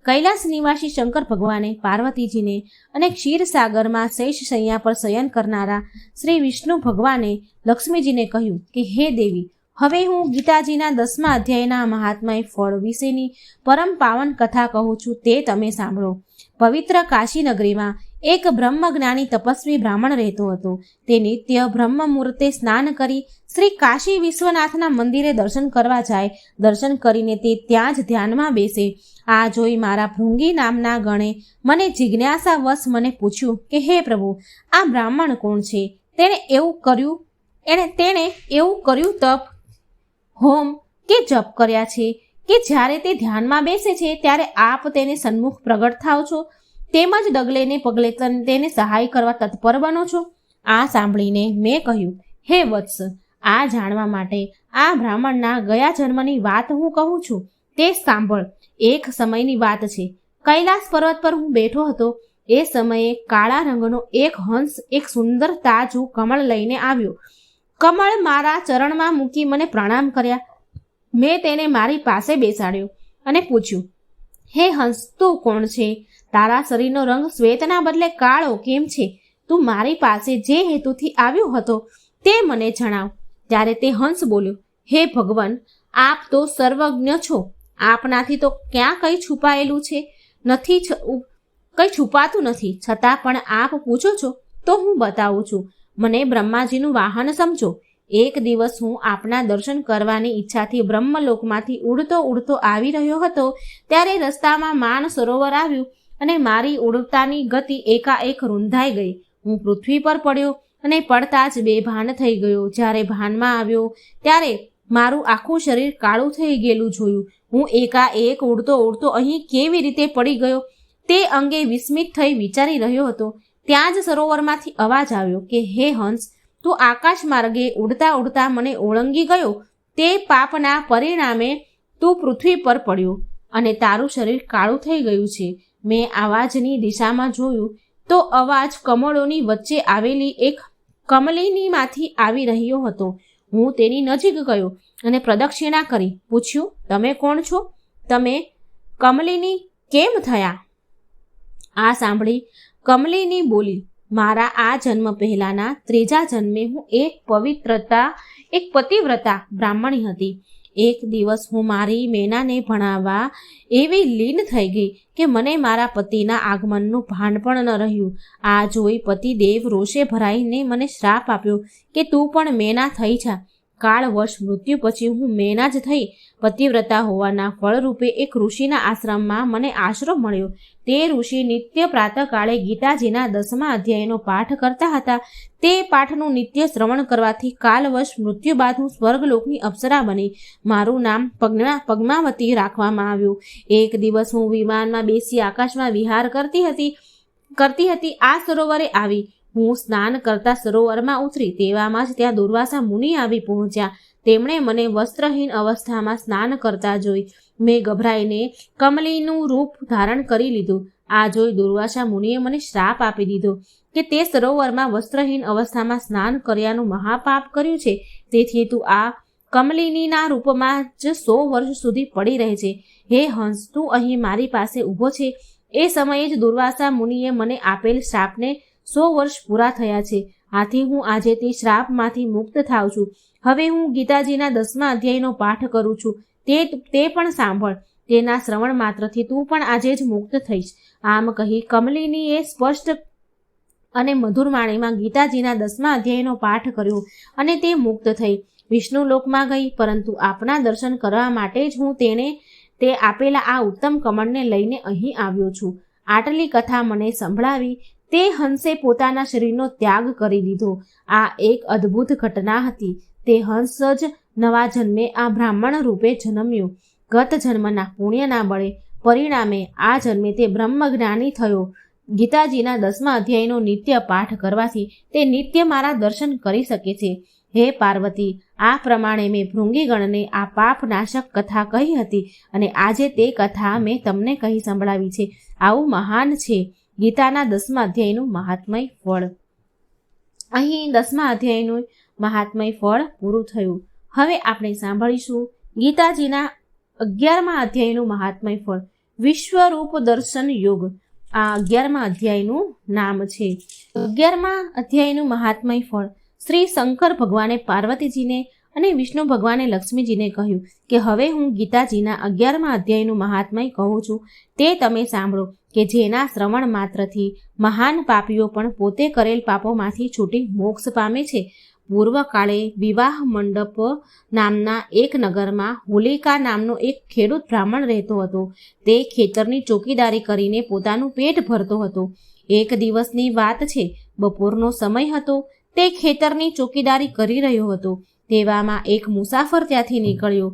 કૈલાસ નિવાસી શંકર ભગવાને પાર્વતીજીને અને ક્ષીરસાગરમાં શેષ શૈયા પર શયન કરનારા શ્રી વિષ્ણુ ભગવાને લક્ષ્મીજીને કહ્યું કે હે દેવી, હવે હું ગીતાજીના 10મા અધ્યાયના મહાત્મય ફળ વિશેની પરમ પાવન કથા કહું છું, તે તમે સાંભળો. પવિત્ર કાશી નગરીમાં એક બ્રહ્મજ્ઞાની તપસ્વી બ્રાહ્મણ રહેતો હતો. તે નિત્ય બ્રહ્મ મુહૂર્તે સ્નાન કરી શ્રી કાશી વિશ્વનાથના મંદિરે દર્શન કરવા જાય. દર્શન કરીને તે ત્યાં જ ધ્યાનમાં બેસે. આ જોઈ મારા ભૃંગી નામના ગણે મને જિજ્ઞાસાવશ મને પૂછ્યું કે હે પ્રભુ, આ બ્રાહ્મણ કોણ છે? તેણે એવું કર્યું તપ, હોમ કે જપ કર્યા છે કે જ્યારે તે ધ્યાનમાં બેસે છે ત્યારે આપ તેને સન્મુખ પ્રગટ થાવ છો, તેમજ ડગલે ને પગલે તેને સહાય કરવા તત્પર બનો છો? આ સાંભળીને મેં કહ્યું, હે વત્સ, આ જાણવા માટે આ બ્રાહ્મણના ગયા જન્મની વાત હું કહું છું, તે સાંભળ. એક સમયની વાત છે. કૈલાસ પર્વત પર હું બેઠો હતો. એ સમયે કાળા રંગનો એક હંસ એક સુંદર તાજું કમળ લઈને આવ્યો. કમળ મારા ચરણમાં મૂકી મને પ્રણામ કર્યા. મેં તેને મારી પાસે બેસાડ્યો અને પૂછ્યું, હે હંસ, તું કોણ છે? તારા શરીરનો રંગ શ્વેતના બદલે કાળો કેમ છે? તું મારી પાસે જે હેતુથી આવ્યો હતો તે મને જણાવ. ત્યારે તે હંસ બોલ્યો, હે ભગવાન, આપ તો સર્વજ્ઞ છો. આપનાથી તો ક્યાં કંઈ છુપાયેલું છે? કંઈ છુપાતું નથી. છતાં પણ આપ પૂછો છો તો હું બતાવું છું. મને બ્રહ્માજીનું વાહન સમજો. એક દિવસ હું આપના દર્શન કરવાની ઈચ્છાથી બ્રહ્મલોકમાંથી ઉડતો આવી રહ્યો હતો. ત્યારે રસ્તામાં માન સરોવર આવ્યું અને મારી ઉડતાની ગતિ એકાએક રૂંધાઈ ગઈ. હું પૃથ્વી પર પડ્યો અને પડતા જ બેભાન થઈ ગયો. જ્યારે ભાનમાં આવ્યો ત્યારે મારું આખું શરીર કાળું થઈ ગયેલું જોયું. હું એકાએક ઉડતો અહીં કેવી રીતે પડી ગયો તે અંગે વિસ્મિત થઈ વિચારી રહ્યો હતો. ત્યાં જ સરોવરમાંથી અવાજ આવ્યો કે હે હંસ, તું આકાશ માર્ગે ઉડતા મને ઓળંગી ગયો. તે પાપના પરિણામે તું પૃથ્વી પર પડ્યો અને તારું શરીર કાળું થઈ ગયું છે. મેં અવાજની દિશામાં જોયું તો અવાજ કમળોની વચ્ચે આવેલી એક કમલિનીમાંથી આવી રહ્યો હતો. હું તેની નજીક ગયો અને પ્રદક્ષિણા કરી પૂછ્યું, તમે કોણ છો? તમે કમલિની કેમ થયા? આ સાંભળી કમલિની બોલી, મારા આ જન્મ પહેલાના 3જા જન્મે હું એક પતિવ્રતા બ્રાહ્મણી હતી. એક દિવસ હું મારી મેનાને ભણાવવા એવી લીન થઈ ગઈ કે મને મારા પતિના આગમનનું ભાન પણ ન રહ્યું. આ જોઈ પતિદેવ રોષે ભરાઈને મને શ્રાપ આપ્યો કે તું પણ મેના થઈ જા. કાળવશ મૃત્યુ પછી હું મેના જ થઈ. પતિવ્રતા હોવાના ફળરૂપે એક ઋષિના આશ્રમમાં મને આશરો મળ્યો. તે ઋષિ નિત્ય પ્રાતઃકાળે ગીતાજીના 10મા અધ્યાયનો પાઠ કરતા હતા. તે પાઠનું નિત્ય શ્રવણ કરવાથી કાલવશ મૃત્યુ બાદ હું સ્વર્ગલોકની અપ્સરા બની. મારું નામ પદ્માવતી રાખવામાં આવ્યું. એક દિવસ હું વિમાનમાં બેસી આકાશમાં વિહાર કરતી હતી. આ સરોવરે આવી. હું સ્નાન કરતા સરોવરમાં ઉતરી તેવામાં જ ત્યાં દુર્વાસા મુનિ આવી પહોંચ્યા. તેમણે મને વસ્ત્રહીન અવસ્થામાં સ્નાન કરતા જોઈ. મેં ગભરાઈને કમલીનું રૂપ ધારણ કરી લીધું. આ જોઈ દુર્વાસા મુનિએ મને શ્રાપ આપી દીધો કે તે સરોવરમાં વસ્ત્રહીન અવસ્થામાં સ્નાન કર્યાનું મહાપાપ કર્યું છે. તેથી તું આ કમલિનીના રૂપમાં જ 100 વર્ષ સુધી પડી રહે છે. હે હંસ, તું અહીં મારી પાસે ઊભો છે. એ સમયે જ દુર્વાસા મુનિએ મને આપેલ શ્રાપને 100 વર્ષ પૂરા થયા છે. આથી હું આજે તે શ્રાપમાંથી મુક્ત થાઉં છું. હવે હું ગીતાજીના 10મા અધ્યાયનો પાઠ કરું છું. તે પણ સાંભળ. તેના શ્રવણ માત્રથી તું પણ આજે જ મુક્ત થઈશ. આમ કહી કમલિનીએ સ્પષ્ટ અને મધુર વાણીમાં ગીતાજીના 10મા અધ્યાયનો પાઠ કર્યો અને તે મુક્ત થઈ વિષ્ણુ લોકમાં ગઈ. પરંતુ આપના દર્શન કરવા માટે જ હું તે આપેલા આ ઉત્તમ કમળને લઈને અહીં આવ્યો છું. આટલી કથા મને સંભળાવી તે હંસે પોતાના શરીરનો ત્યાગ કરી દીધો. આ એક અદ્ભુત ઘટના હતી. તે હંસ જ નવા જન્મે આ બ્રાહ્મણ રૂપે જન્મ્યો. ગત જન્મના પુણ્યના બળે પરિણામે આ જન્મે તે બ્રહ્મજ્ઞાની થયો. ગીતાજીના 10મા અધ્યાયનો નિત્ય પાઠ કરવાથી તે નિત્ય મારા દર્શન કરી શકે છે. હે પાર્વતી, આ પ્રમાણે મેં ભૃંગીગણને આ પાપનાશક કથા કહી હતી અને આજે તે કથા મેં તમને કહી સંભળાવી છે. આવું મહાન છે ગીતાના 10મા અધ્યાયનું મહાત્મય ફળ. અહીં 10મા અધ્યાયનું મહાત્મય ફળ પૂરું થયું. હવે આપણે સાંભળીશું ગીતાજીના 11મા અધ્યાયનું મહાત્મય ફળ. વિશ્વરૂપ દર્શન યોગ આ 11મા અધ્યાયનું નામ છે. 11મા અધ્યાયનું મહાત્મય ફળ. શ્રી શંકર ભગવાને પાર્વતીજીને અને વિષ્ણુ ભગવાને લક્ષ્મીજીને કહ્યું કે હવે હું ગીતાજીના 11મા અધ્યાયનું મહાત્મય કહું છું, તે તમે સાંભળો કે જેના શ્રવણ માત્રથી મહાન પાપીઓ પણ પોતે કરેલ પાપોમાંથી છૂટી મોક્ષ પામે છે. પૂર્વકાળે વિવાહ મંડપ નામના એક નગરમાં હોલિકા નામનો એક ખેડૂત બ્રાહ્મણ રહેતો હતો. તે ખેતરની ચોકીદારી કરીને પોતાનું પેટ ભરતો હતો. એક દિવસની વાત છે. બપોરનો સમય હતો. તે ખેતરની ચોકીદારી કરી રહ્યો હતો. તેવામાં એક મુસાફર ત્યાંથી નીકળ્યો.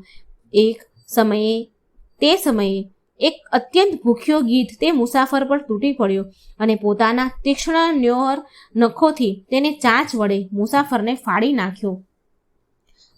તે સમયે એક અત્યંત ભૂખ્યો ગીધ તે મુસાફર પર તૂટી પડ્યો અને પોતાના તીક્ષ્ણ ન્યોર નખોથી તેને ચાંચ વડે મુસાફરને ફાડી નાખ્યો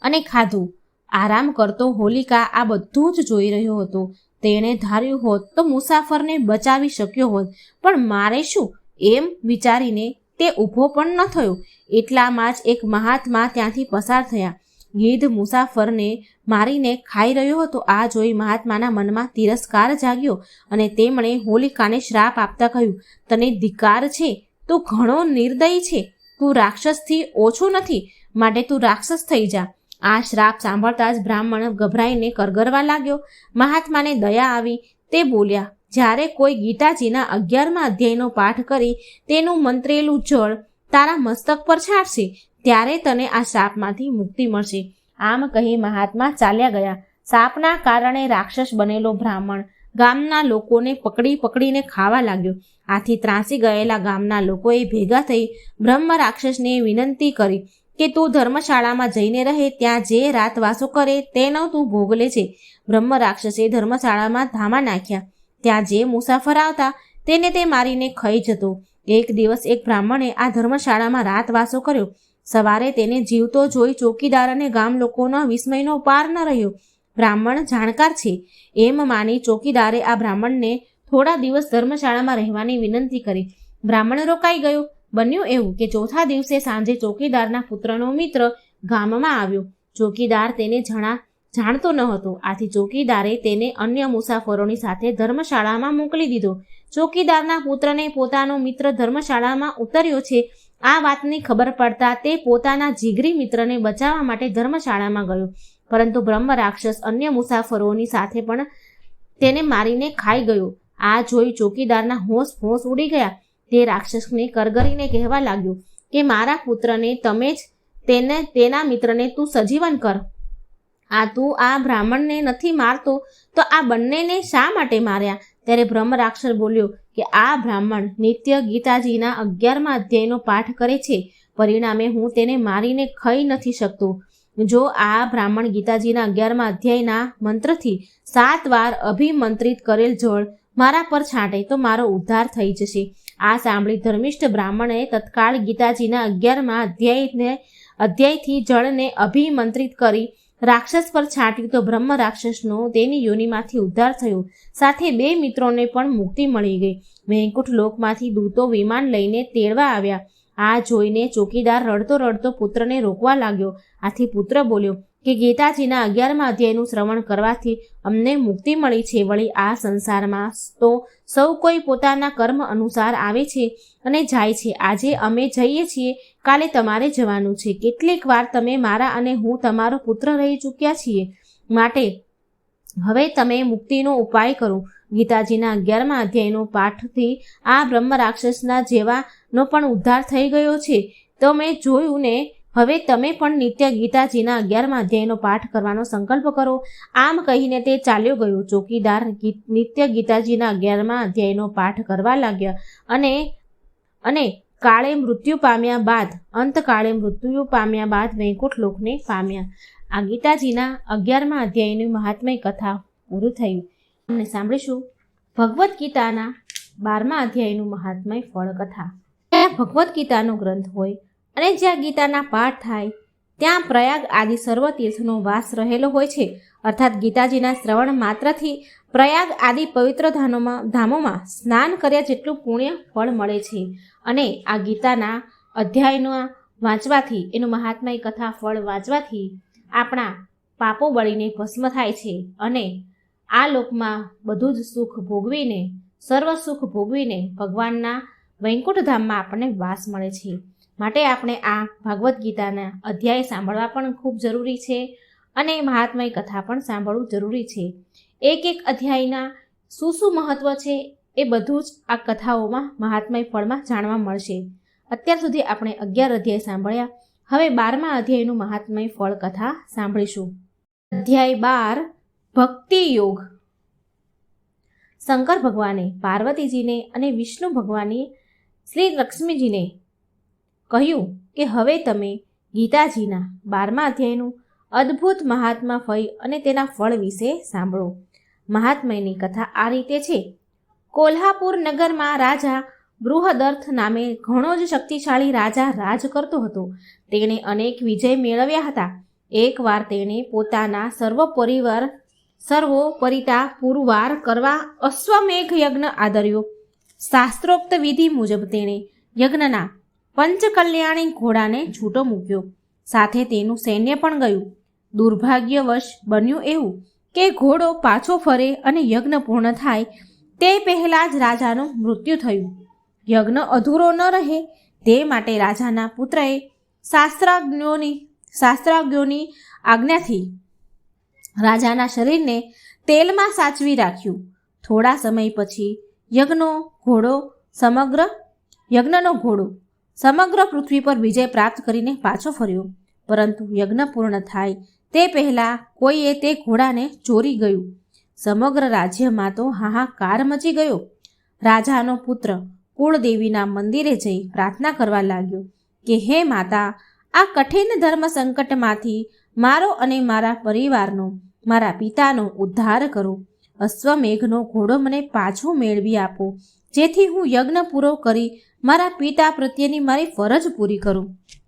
અને ખાધું. આરામ કરતો હોલિકા આ બધું જ જોઈ રહ્યો હતો. તેણે ધાર્યું હોત તો મુસાફરને બચાવી શક્યો હોત, પણ મારે શું એમ વિચારીને તે ઊભો પણ ન થયો. એટલામાં જ એક મહાત્મા ત્યાંથી પસાર થયા. ગીધ મુસાફરને મારીને ખાઈ રહ્યો હતો. આ જોઈ મહાત્માના મનમાં તિરસ્કાર જાગ્યો અને તેમણે હોલિકાને શ્રાપ આપતા કહ્યું, તને ધિક્કાર છે, તું ઘણો નિર્દયી છે. તું રાક્ષસથી ઓછો નથી, માટે તું રાક્ષસ થઈ જા. આ શ્રાપ સાંભળતા જ બ્રાહ્મણ ગભરાઈને કરગરવા લાગ્યો. મહાત્માને દયા આવી. તે બોલ્યા, જ્યારે કોઈ ગીતાજીના 11મા અધ્યાયનો પાઠ કરી તેનું મંત્રેલું જળ તારા મસ્તક પર છાંટશે, ત્યારે તને આ શાપમાંથી મુક્તિ મળશે. આમ કહી મહાત્મા ચાલ્યા ગયા. શાપના કારણે રાક્ષસ બનેલો બ્રાહ્મણ ગામના લોકોને પકડીને ખાવા લાગ્યો. આથી ત્રાસી ગયેલા ગામના લોકોએ ભેગા થઈ બ્રહ્મ રાક્ષસને વિનંતી કરી કે તું ધર્મશાળામાં જઈને રહે, ત્યાં જે રાતવાસો કરે તેનો તું ભોગ લેજે. બ્રહ્મ રાક્ષસે ધર્મશાળામાં ધામા નાખ્યા. ત્યાં જે મુસાફર આવતા તેને તે મારીને ખાઈ જતો. એક દિવસ એક બ્રાહ્મણે આ ધર્મશાળામાં રાતવાસો કર્યો. સવારે તેને જીવતો જોઈ ચોકીદાર અને ગામ લોકોનો વિસ્મયનો પાર ન રહ્યો. બ્રાહ્મણ જાણકાર છે એમ માની ચોકીદારે આ બ્રાહ્મણને થોડા દિવસ ધર્મશાળામાં રહેવાની વિનંતી કરી. બ્રાહ્મણ રોકાઈ ગયો. બન્યું એવું કે ચોથા દિવસે સાંજે ચોકીદારના પુત્રનો મિત્ર ગામમાં આવ્યો. ચોકીદાર તેને જાણતો ન હતો. આથી ચોકીદારે તેને અન્ય મુસાફરોની સાથે ધર્મશાળામાં મોકલી દીધો. ચોકીદારના પુત્રને પોતાનો મિત્ર ધર્મશાળામાં ઉતર્યો છે આ વાતની ખબર પડતા તે પોતાના જીગરી મિત્રને બચાવવા માટે ધર્મશાળામાં ગયો. પરંતુ બ્રહ્મ રાક્ષસ અન્ય મુસાફરોની સાથે પણ તેને મારીને ખાઈ ગયો. આ જોઈ ચોકીદારના હોશ ઉડી ગયા. તે રાક્ષસને કરગરીને કહેવા લાગ્યો કે મારા પુત્રને તમે જ તેના મિત્રને તું સજીવન કર. તું આ બ્રાહ્મણને નથી મારતો તો આ બંનેને શા માટે માર્યા? ત્યારે બ્રહ્મ રાક્ષસ બોલ્યો કે આ બ્રાહ્મણ નિત્ય ગીતાજીના 11મા અધ્યાયનો પાઠ કરે છે, પરિણામે હું તેને મારીને ખાઈ નથી શકતો. જો આ બ્રાહ્મણ ગીતાજીના 11મા અધ્યાયના મંત્રથી 7 વાર અભિમંત્રિત કરેલ જળ મારા પર છાંટે તો મારો ઉદ્ધાર થઈ જશે. આ સાંભળી ધર્મિષ્ઠ બ્રાહ્મણે તત્કાળ ગીતાજીના 11મા અધ્યાયથી જળને અભિમંત્રિત કરી રાક્ષસ પર છાંટ્યું તો બ્રહ્મ રાક્ષસનો તેની યોનિમાંથી ઉદ્ધાર થયો. સાથે 2 મિત્રોને પણ મુક્તિ મળી ગઈ. વૈકુંઠ લોકમાંથી દૂતો વિમાન લઈને તેડવા આવ્યા. આ જોઈને ચોકીદાર રડતો પુત્રને રોકવા લાગ્યો. આથી પુત્ર બોલ્યો કે ગીતાજીના 11મા અધ્યાયનું શ્રવણ કરવાથી અમને મુક્તિ મળી છે. વળી આ સંસારમાં તો સૌ કોઈ પોતાના કર્મ અનુસાર આવે છે અને જાય છે. આજે અમે જઈએ છીએ, કાલે તમારે જવાનું છે. કેટલીક વાર તમે મારા અને હું તમારો પુત્ર રહી ચૂક્યા છીએ, માટે હવે તમે મુક્તિનો ઉપાય કરો. ગીતાજીના 11મા અધ્યાયનો પાઠથી આ બ્રહ્મ રાક્ષસના જેવાનો પણ ઉદ્ધાર થઈ ગયો છે. તો મેં જોયું ને, હવે તમે પણ નિત્ય ગીતાજીના 11મા અધ્યાયનો પાઠ કરવાનો સંકલ્પ કરો. આમ કહીને તે ચાલ્યો ગયો. ચોકીદાર નિત્ય ગીતાજીના 11મા અધ્યાયનો પાઠ કરવા લાગ્યા અને અંતકાળે મૃત્યુ પામ્યા બાદ વૈકુંઠ લોકને પામ્યા. આ ગીતાજીના 11મા અધ્યાયની મહાત્મય કથા પૂરું થયું. અમને સાંભળીશું ભગવદ્ ગીતાના 12મા અધ્યાયનું મહાત્મય ફળ કથા. ત્યાં ભગવદ્ ગીતાનો ગ્રંથ હોય અને જ્યાં ગીતાના પાઠ થાય ત્યાં પ્રયાગ આદિ સર્વ તીર્થનો વાસ રહેલો હોય છે. અર્થાત ગીતાજીના શ્રવણ માત્રથી પ્રયાગ આદિ પવિત્ર ધામોમાં સ્નાન કર્યા જેટલું પુણ્ય ફળ મળે છે. અને આ ગીતાના અધ્યાયનો વાંચવાથી, એનું મહાત્મય કથા ફળ વાંચવાથી આપણા પાપો બળીને ભસ્મ થાય છે અને આ લોકમાં બધું જ સુખ ભોગવીને, સર્વ સુખ ભોગવીને ભગવાનના વૈકુંઠ ધામમાં આપણને વાસ મળે છે. માટે આપણે આ ભાગવદ્ ગીતાના અધ્યાય સાંભળવા પણ ખૂબ જરૂરી છે અને મહાત્મય કથા પણ સાંભળવું જરૂરી છે. એક એક અધ્યાયના શું મહત્વ છે એ બધું જ આ કથાઓમાં મહાત્મય ફળમાં જાણવા મળશે. અત્યાર સુધી આપણે 11 અધ્યાય સાંભળ્યા. હવે 12મા અધ્યાયનું મહાત્મય ફળ કથા સાંભળીશું. અધ્યાય 12 ભક્તિ યોગ. શંકર ભગવાને પાર્વતીજીને અને વિષ્ણુ ભગવાને શ્રી લક્ષ્મીજીને કહ્યું કે હવે તમે ગીતાજીના 12મા અધ્યાયનું અદ્ભુત મહાત્મા ફળ અને તેના ફળ વિશે સાંભળો. મહાત્મયની કથા આ રીતે છે. કોલ્હાપુર નગરમાં રાજા બૃહદર્થ નામે ઘણો જ શક્તિશાળી રાજા રાજ કરતો હતો. તેણે અનેક વિજય મેળવ્યા હતા. એકવાર તેણે પોતાના સર્વોપરિતા પુરવાર કરવા અશ્વમેઘ યજ્ઞ આદર્યો. શાસ્ત્રોક્ત વિધિ મુજબ તેણે યજ્ઞના પંચકલ્યાણી ઘોડાને છૂટો મૂક્યો. સાથે તેનું સૈન્ય પણ ગયું. દુર્ભાગ્યવશ બન્યું એવું કે ઘોડો પાછો ફરે અને યજ્ઞ પૂર્ણ થાય તે પહેલાં જ રાજાનું મૃત્યુ થયું. યજ્ઞ અધૂરો ન રહે તે માટે રાજાના પુત્રએ શાસ્ત્રાજ્ઞોની આજ્ઞાથી રાજાના શરીરને તેલમાં સાચવી રાખ્યું. થોડા સમય પછી યજ્ઞનો ઘોડો સમગ્ર પૃથ્વી પર વિજય પ્રાપ્ત કરીને પાછો ફર્યો. પરંતુ યજ્ઞ પૂર્ણ થાય તે પહેલાં કોઈએ તે ઘોડાને ચોરી ગયું. સમગ્ર રાજ્યમાં તો હાહાકાર મચી ગયો. રાજાનો પુત્ર કુળદેવીના મંદિરે જઈ પ્રાર્થના કરવા લાગ્યો કે હે માતા, આ કઠિન ધર્મ સંકટમાંથી મારો અને મારા પરિવારનો, મારા પિતાનો ઉદ્ધાર કરો. અશ્વમેઘનો ઘોડો મને પાછો મેળવી આપો, જેથી હું યજ્ઞ પૂરો કરી મારા પિતા પ્રત્યેની મારી ફરજ પૂરી કરું.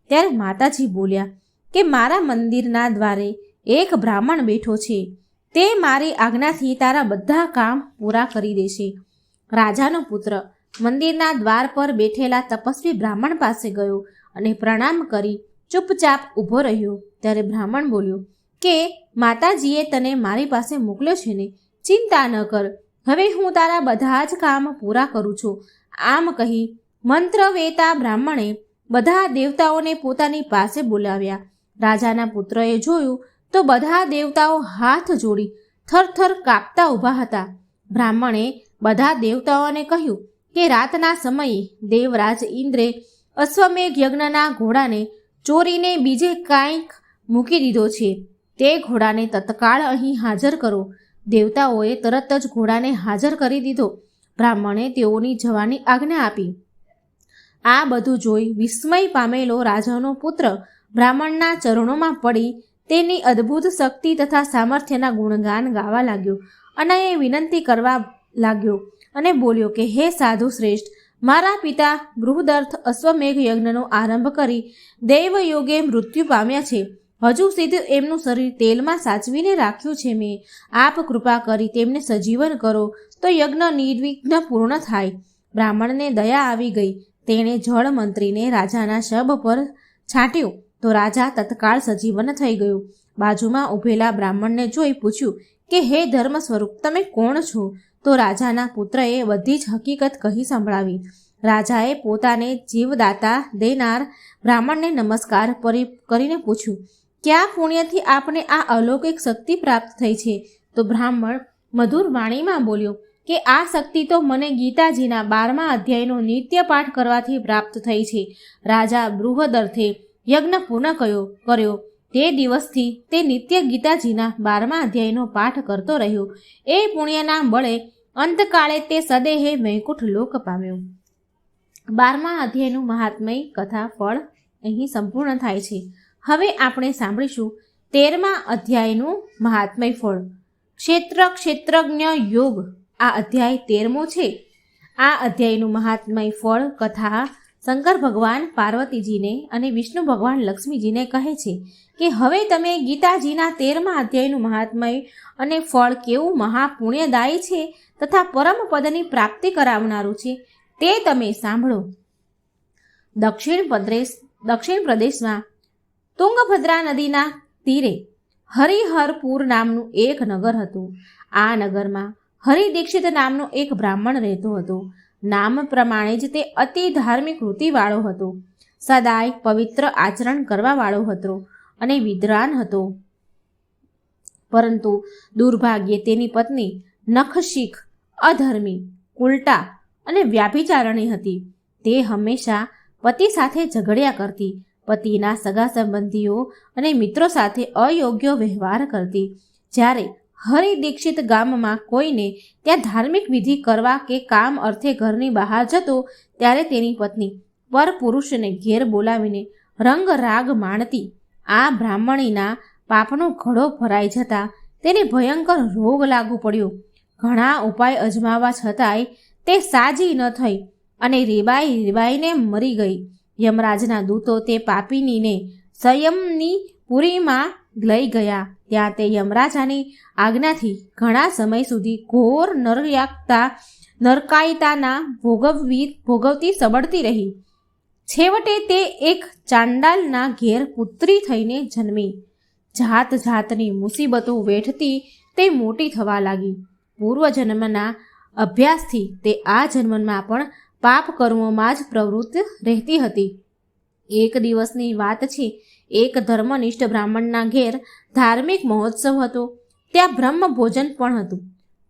ત્યારે માતાજી બોલ્યા કે મારા મંદિરના દ્વારે એક બ્રાહ્મણ બેઠો છે. તે મારી આજ્ઞાથી તારા બધા કામ પૂરા કરી દેશે. રાજાનો પુત્ર મંદિરના દ્વાર પર બેઠેલા તપસ્વી બ્રાહ્મણ પાસે ગયો અને પ્રણામ કરી ચૂપચાપ ઊભો રહ્યો. ત્યારે બ્રાહ્મણ બોલ્યો કે માતાજીએ તને મારી પાસે મોકલ્યો છે ને, ચિંતા ન કર, હવે હું તારા બધા જ કામ પૂરા કરું છું. આમ કહી મંત્ર વેતા બ્રાહ્મણે બધા દેવતાઓને પોતાની પાસે બોલાવ્યા. રાજાના પુત્રએ જોયું તો બધા દેવતાઓ હાથ જોડી થરથર કાપતા ઊભા હતા. બ્રાહ્મણે બધા દેવતાઓને કહ્યું કે રાતના સમયે દેવરાજ ઇન્દ્રે અશ્વમેઘ યજ્ઞના ઘોડાને ચોરીને બીજે કાંઈક મૂકી દીધો છે. તે ઘોડાને તત્કાળ અહીં હાજર કરો. દેવતાઓએ તરત જ ઘોડાને હાજર કરી દીધો. બ્રાહ્મણે તેઓની જવાની આજ્ઞા આપી. આ બધું જોઈ વિસ્મય પામેલો રાજાનો પુત્ર બ્રાહ્મણના ચરણોમાં પડી તેની અદ્ભુત શક્તિ તથા સામર્થ્યના ગુણગાન ગાવા લાગ્યો અને એ વિનંતી કરવા લાગ્યો અને બોલ્યો કે હે સાધુ શ્રેષ્ઠ, મારા પિતા બૃહદર્થ અશ્વમેઘ યજ્ઞનો આરંભ કરી દૈવયોગે મૃત્યુ પામ્યા છે. હજુ સુધી એમનું શરીર તેલમાં સાચવીને રાખ્યું છે મેં. આપ કૃપા કરી તેમને સજીવન કરો તો યજ્ઞ નિર્વિઘ્ન પૂર્ણ થાય. બ્રાહ્મણને દયા આવી ગઈ. તેણે જળ મંત્રીને રાજાના શબ પર છાંટ્યું તો રાજા તત્કાળ સજીવન થઈ ગયું. બાજુમાં ઊભેલા બ્રાહ્મણને જોઈ પૂછ્યું કે હે ધર્મ સ્વરૂપ, તમે કોણ છો? તો રાજાના પુત્રએ બધી જ હકીકત કહી સંભળાવી. રાજાએ પોતાને જીવદાતા દેનાર બ્રાહ્મણને નમસ્કાર કરીને પૂછ્યું, ક્યાં પુણ્યથી આપને આ અલૌકિક શક્તિ પ્રાપ્ત થઈ છે? તો બ્રાહ્મણ મધુર વાણીમાં બોલ્યો કે આ શક્તિ તો મને ગીતાજીના 12મા અધ્યાયનો નિત્ય પાઠ કરવાથી પ્રાપ્ત થઈ છે. રાજા બૃહદર્થે યજ્ઞ પૂર્ણ કર્યો તે દિવસથી તે નિત્ય ગીતાજીના 12મા અધ્યાયનો પાઠ કરતો રહ્યો. એ પુણ્યના બળે અંતકાળે તે સદેહે વૈકુંઠ લોક પામ્યો. 12મા અધ્યાયનું મહાત્મય કથા ફળ અહીં સંપૂર્ણ થાય છે. હવે આપણે સાંભળીશું 13મા અધ્યાયનું મહાત્મય ફળ. ક્ષેત્રજ્ઞ યોગ. આ અધ્યાય 13મો છે. આ અધ્યાયનું મહાત્મય ફળ કથા શંકર ભગવાન પાર્વતીજીને અને વિષ્ણુ ભગવાન લક્ષ્મીજીને કહે છે કે હવે તમે ગીતાજીના 13મા અધ્યાયનું મહાત્મય અને ફળ કેવું મહાપુણ્યદાયી છે તથા પરમ પદની પ્રાપ્તિ કરાવનારું છે તે તમે સાંભળો. દક્ષિણ પ્રદેશમાં તુંગભદ્રા નદીના તીરે હરિહરપુર નામનું એક નગર હતું. આ નગરમાં હરિદીક્ષિત નામનો એક બ્રાહ્મણ રહેતો હતો. નામ પ્રમાણે જ તે અતિ ધાર્મિક વૃત્તિવાળો હતો. સદાય પવિત્ર આચરણ કરવાવાળો હતો અને વિદ્વાન હતો. પરંતુ દુર્ભાગ્યે તેની પત્ની નખશીખ, અધર્મી, ઉલટા અને વ્યાભિચારણી હતી. તે હંમેશા પતિ સાથે ઝઘડ્યા કરતી, પતિના સગા સંબંધીઓ અને મિત્રો સાથે અયોગ્ય વ્યવહાર કરતી. જ્યારે હરિદીક્ષિત ગામમાં કોઈને ત્યાં ધાર્મિક વિધિ કરવા કે કામ અર્થે ઘરની બહાર જતો, ત્યારે તેની પત્ની પરપુરુષને ઘેર બોલાવીને રંગ રાગ માણતી. આ બ્રાહ્મણીના પાપનો ઘડો ભરાઈ જતા તેને ભયંકર રોગ લાગુ પડ્યો. ઘણા ઉપાય અજમાવવા છતાંય તે સાજી ન થઈ અને રેબાઈને મરી ગઈ. યમરાજના દૂતો તે પાપિનીને સંયમની પુરીમાં લઈ ગયા. ત્યાં તે યમરાજાની આજ્ઞાથી ઘણા સમય સુધી ઘોર નરકાયતાના ભોગવતી સબળતી રહી. છેવટે તે એક ચાંડાલના ઘેર પુત્રી થઈને જન્મી. જાત જાતની મુસીબતો વેઠતી તે મોટી થવા લાગી. પૂર્વજન્મના અભ્યાસથી તે આ જન્મમાં પણ પાપ કર્મોમાં જ પ્રવૃત્ત રહેતી હતી. એક દિવસની વાત છે. એક ધર્મનિષ્ઠ બ્રાહ્મણના ઘેર ધાર્મિક મહોત્સવ હતો. ત્યાં બ્રહ્મ ભોજન પણ હતું.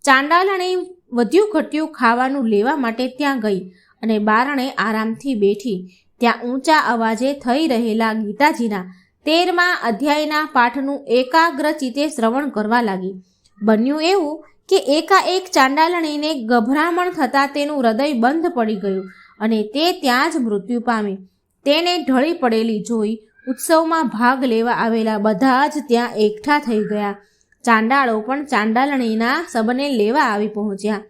ચાંડાલણી વધ્યું ઘટ્યું ખાવાનું લેવા માટે ત્યાં ગઈ અને બારણે આરામથી બેઠી. ત્યાં ઊંચા અવાજે થઈ રહેલા ગીતાજીના 13મા અધ્યાયના પાઠનું એકાગ્રચિત્તે શ્રવણ કરવા લાગી. બન્યું એવું કે એકાએક ચાંડાલણીને ગભરામણ થતાં તેનું હૃદય બંધ પડી ગયું અને તે ત્યાં જ મૃત્યુ પામી. તેને ઢળી પડેલી જોઈ ઉત્સવમાં ભાગ લેવા આવેલા બધા જ ત્યાં એકઠા થઈ ગયા. ચાંડાળો પણ ચાંડાલણીના શબને લેવા આવી પહોંચ્યા.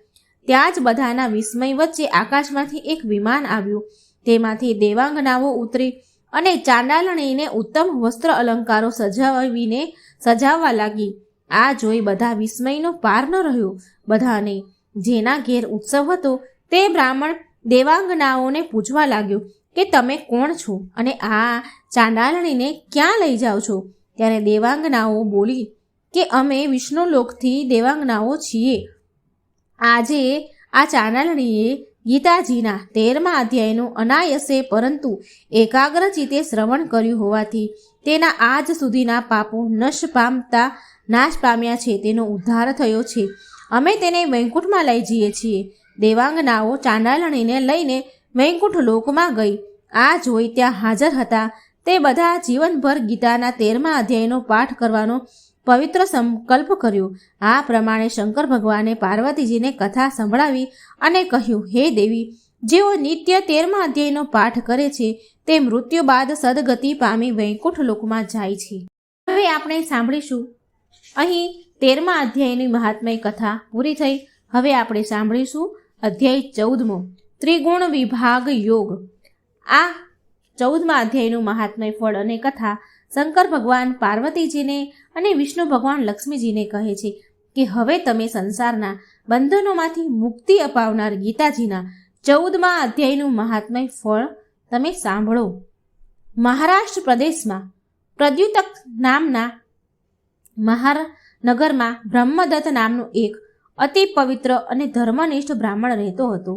ત્યાં જ બધાના વિસ્મય વચ્ચે આકાશમાંથી એક વિમાન આવ્યું. તેમાંથી દેવાંગનાઓ ઉતરી અને ચાંડાલણીને ઉત્તમ વસ્ત્ર અલંકારો સજાવવા લાગી. આ જોઈ બધા વિસ્મયનો પાર ન રહ્યો. બધાને જેના ઘેર ઉત્સવ હતો તે બ્રાહ્મણ દેવાંગનાઓને પૂછવા લાગ્યો કે તમે કોણ છો અને આ ચાંડાલણીને ક્યાં લઈ જાઓ છો? ત્યારે દેવાંગનાઓ બોલી કે અમે વિષ્ણુલોકથી દેવાંગનાઓ છીએ. આજે આ ચાંડાલણીએ ગીતાજીના 13મા અધ્યાયનું અનાયસે પરંતુ એકાગ્રચિત્તે શ્રવણ કર્યું હોવાથી તેના આજ સુધીના પાપો નાશ પામ્યા છે. તેનો ઉદ્ધાર થયો છે. અમે તેને વૈકુંઠમાં લઈ જઈએ છીએ. દેવાંગનાઓ ચાંડાલણીને લઈને વૈકુંઠ લોકમાં ગઈ. આ જોઈ ત્યાં હાજર હતા તે બધા જીવનભર ગીતાના 13મા અધ્યાયનો પાઠ કરવાનો પવિત્ર સંકલ્પ કર્યો. આ પ્રમાણે શંકર ભગવાને પાર્વતીજીને કથા સંભળાવી અને કહ્યું, હે દેવી, જેઓ નિત્ય 13મા અધ્યાયનો પાઠ કરે છે તે મૃત્યુ બાદ સદગતિ પામી વૈકુંઠ લોકમાં જાય છે. હવે આપણે સાંભળીશું અહીં 13મા અધ્યાયની મહાત્મય કથા પૂરી થઈ. હવે આપણે સાંભળીશું અધ્યાય 14મો, ત્રિગુણ વિભાગ યોગ. આ 14મા અધ્યાયનું મહાત્મય ફળ અને કથા શંકર ભગવાન પાર્વતીજીને અને વિષ્ણુ ભગવાન લક્ષ્મીજીને કહે છે કે હવે તમે સંસારના બંધનોમાંથી મુક્તિ અપાવનાર ગીતાજીના 14મા અધ્યાયનું મહાત્મય ફળ તમે સાંભળો. મહારાષ્ટ્ર પ્રદેશમાં પ્રદ્યુતક નામના મહાનગરમાં બ્રહ્મદત્ત નામનો એક અતિ પવિત્ર અને ધર્મનિષ્ઠ બ્રાહ્મણ રહેતો હતો.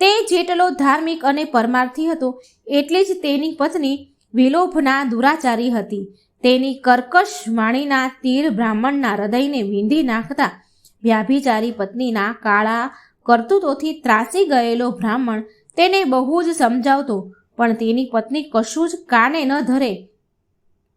તે જેટલો ધાર્મિક અને પરમાર્થી હતો એટલી જ તેની પત્ની વિલોભના દુરાચારી હતી. તેની કર્કશ વાણીના તીર બ્રાહ્મણના હૃદયને વીંધી નાખતા વ્યાભિચારી પત્નીના કાળા કરતૂતોથી ત્રાસી ગયેલો બ્રાહ્મણ તેને બહુ જ સમજાવતો, પણ તેની પત્ની કશું જ કાને ન ધરે.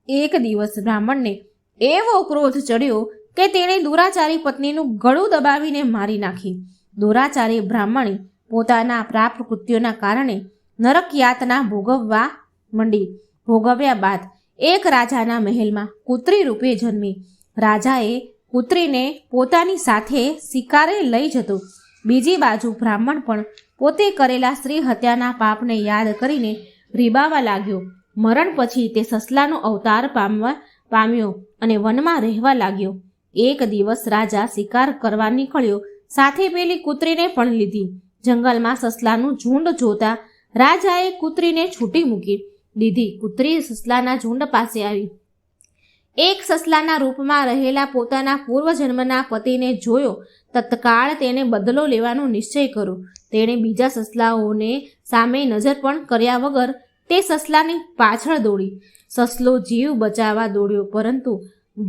એક દિવસ બ્રાહ્મણને એવો ક્રોધ ચડ્યો કે તેણે દુરાચારી પત્નીનું ગળું દબાવીને મારી નાખી. દુરાચારી બ્રાહ્મણી પોતાના પ્રાપ્ત કૃત્યોના કારણે નરક યાતના ભોગવવા માંડી. ભોગવ્યા બાદ એક રાજાના મહેલમાં કૂતરી રૂપે જન્મી. રાજાએ કૂતરીને પોતાની સાથે શિકારે લઈ જતો. બીજી બાજુ બ્રાહ્મણ પણ પોતે કરેલા સ્ત્રી હત્યાના પાપને યાદ કરીને રીબાવા લાગ્યો. મરણ પછી તે સસલાનો અવતાર પામ્યો અને વનમાં રહેવા લાગ્યો. એક દિવસ રાજા શિકાર કરવા નીકળ્યો. સાથે પેલી કૂતરીને પણ લીધી. જંગલમાં સસલાનું ઝુંડ જોતા રાજાએ કૂતરીને છૂટી મૂકી દીધી. કૂતરી સસલાના ઝુંડ પાસે આવી. એક સસલાના રૂપમાં રહેલા પોતાના પૂર્વજન્મના પતિને જોયો. તત્કાળ તેને બદલો લેવાનો નિશ્ચય કર્યો. તેણે બીજા સસલાઓને સામે નજર પણ કર્યા વગર તે સસલાની પાછળ દોડી. સસલો જીવ બચાવવા દોડ્યો, પરંતુ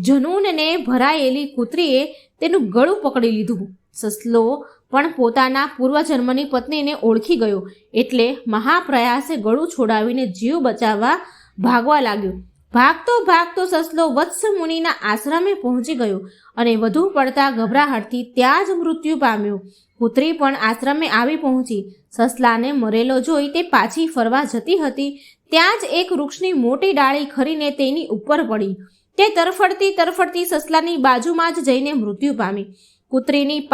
જનૂનને ભરાયેલી કૂતરીએ તેનું ગળું પકડી લીધું. સસલો પણ પોતાના પૂર્વજન્મની પત્નીને ઓળખી ગયો, એટલે મહાપ્રયાસે ગળું છોડાવીને જીવ બચાવવા ભાગવા લાગ્યો. ભાગતો ભાગતો સસલો વત્સ મુનિના આશ્રમે પહોંચી ગયો અને વધુ પડતા ગભરાહટથી ત્યાં જ મૃત્યુ પામ્યો. કૂતરી પણ આશ્રમે આવી પહોંચી. સસલાને મરેલો જોઈ તે પાછી ફરવા જતી હતી ત્યાં જ એક વૃક્ષની મોટી ડાળી ખરીને તેની ઉપર પડી. તે તરફડતી સસલાની બાજુમાં જ જઈને મૃત્યુ પામી. કૂતરીની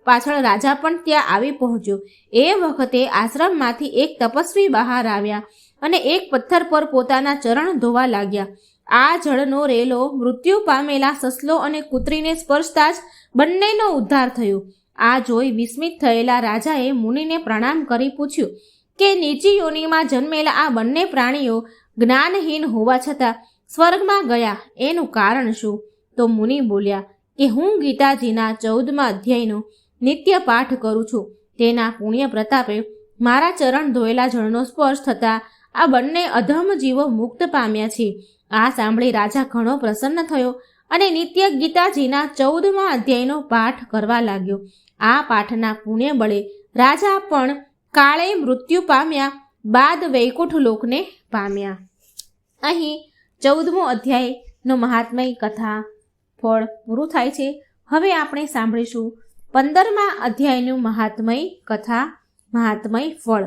પાછળ રાજા પણ ત્યાં આવી પહોંચ્યો. એ વખતે આશ્રમમાંથી એક તપસ્વી બહાર આવ્યા અને એક પથ્થર પર પોતાના ચરણ ધોવા લાગ્યા. આ જળનો રેલો મૃત્યુ પામેલા સસલો અને કૂતરીને સ્પર્શતા જ બંનેનો ઉદ્ધાર થયો. આ જોઈ વિસ્મિત થયેલા રાજાએ મુનિને પ્રણામ કરી પૂછ્યું કે નીચી યોનિમાં જન્મેલા આ બંને પ્રાણીઓ જ્ઞાનહીન હોવા છતાં સ્વર્ગમાં ગયા, એનું કારણ શું? તો મુનિ બોલ્યા કે હું ગીતાજીના 14મા અધ્યાયનો નિત્ય પાઠ કરું છું. તેના પુણ્ય પ્રતાપે મારા ચરણ ધોયેલા જળનો સ્પર્શ થતાં આ બંને અધમ જીવો મુક્ત પામ્યા છે. આ સાંભળી રાજા ઘણો પ્રસન્ન થયો અને નિત્ય ગીતાજીના 14મા અધ્યાયનો પાઠ કરવા લાગ્યો. આ પાઠના પુણ્ય બળે રાજા પણ કાળે મૃત્યુ પામ્યા બાદ વૈકુંઠ લોકને પામ્યા. અહીં 14મો અધ્યાયનો મહાત્મય કથા ફળ પૂરું થાય છે. હવે આપણે સાંભળીશું 15મા અધ્યાયનું મહાત્મય કથા મહાત્મય ફળ.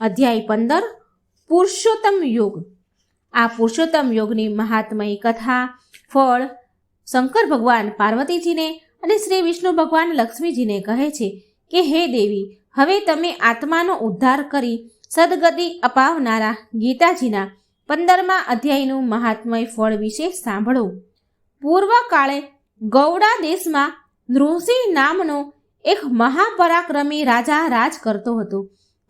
અધ્યાય 15 પુરુષોત્તમ યોગ. આ પુરુષોત્તમ યોગની મહાત્મય કથા ફળ શંકર ભગવાન પાર્વતીજીને અને શ્રી વિષ્ણુ ભગવાન લક્ષ્મીજીને કહે છે કે હે દેવી, હવે તમે આત્માનો ઉદ્ધાર કરી સદગતિ અપાવનારા ગીતાજીના 15મા અધ્યાયનું મહાત્મય ફળ વિશે સાંભળો. પૂર્વકાળે ગૌડા દેશમાં નૃસિંહ નામનો એક મહાપરાક્રમી રાજા રાજ કરતો હતો.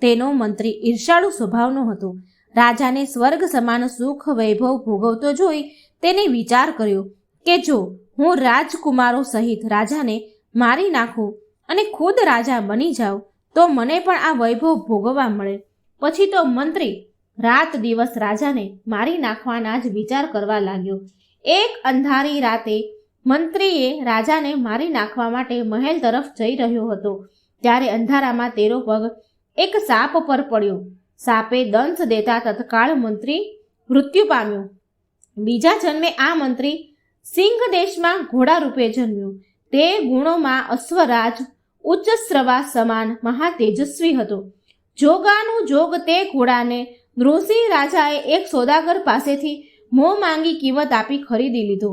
તેનો મંત્રી ઈર્ષાળુ સ્વભાવનો હતો. રાજાને સ્વર્ગ સમાન સુખ વૈભવ ભોગવતો જોઈ તેને વિચાર કર્યો કે જો હું રાજકુમારો સહિત રાજાને મારી નાખું અને ખુદ રાજા બની જાઉં તો મને પણ આ વૈભવ ભોગવવા મળે. પછી તો મંત્રી રાત દિવસ રાજાને મારી નાખવાના જ વિચાર કરવા લાગ્યો. એક અંધારી રાતે મંત્રીએ રાજાને મારી નાખવા માટે મહેલ તરફ જઈ રહ્યો હતો. ત્યારે અંધારામાં તેનો પગ એક સાપ પર પડ્યો. સાપે દંશ દેતા તત્કાળ મંત્રી મૃત્યુ પામ્યો. બીજા જન્મે આ મંત્રી સિંહ દેશમાં ઘોડા રૂપે જન્મ્યો. તે ગુણોમાં અશ્વરાજ ઉચ્ચસ્રવા સમાન મહાતેજસ્વી હતો. જોગાનું જોગ તે ઘોડાને નૃસિંહ રાજાએ એક સોદાગર પાસેથી મોં માંગી કિંમત આપી ખરીદી લીધો.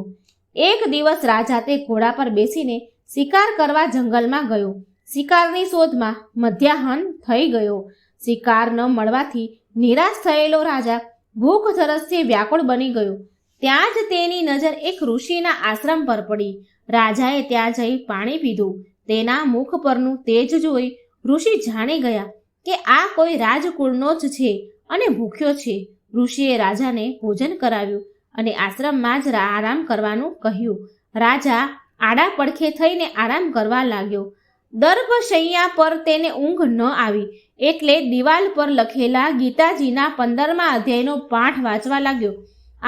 એક દિવસ રાજા તે ઘોડા પર બેસીને શિકાર કરવા જંગલમાં ગયો. શિકારની શોધમાં મધ્યાહન થઈ ગયો. શિકાર ન મળવાથી નિરાશ થયેલો રાજા ભૂખ તરસથી વ્યાકુળ બની ગયો. ત્યાં જ તેની નજર એક ઋષિના આશ્રમ પર પડી. રાજાએ ત્યાં જઈ પાણી પીધું. તેના મુખ પરનું તેજ જોઈ ઋષિ જાણી ગયા કે આ કોઈ રાજકુળનો જ છે અને ભૂખ્યો છે. ઋષિએ રાજાને ભોજન કરાવ્યું અને આશ્રમમાં જ આરામ કરવાનું કહ્યું. રાજા આડા પડખે થઈને આરામ કરવા લાગ્યો. દર્ભશૈયા પર તેને ઊંઘ ન આવી એટલે દિવાલ પર લખેલા ગીતાજીના 15મા અધ્યાયનો પાઠ વાંચવા લાગ્યો.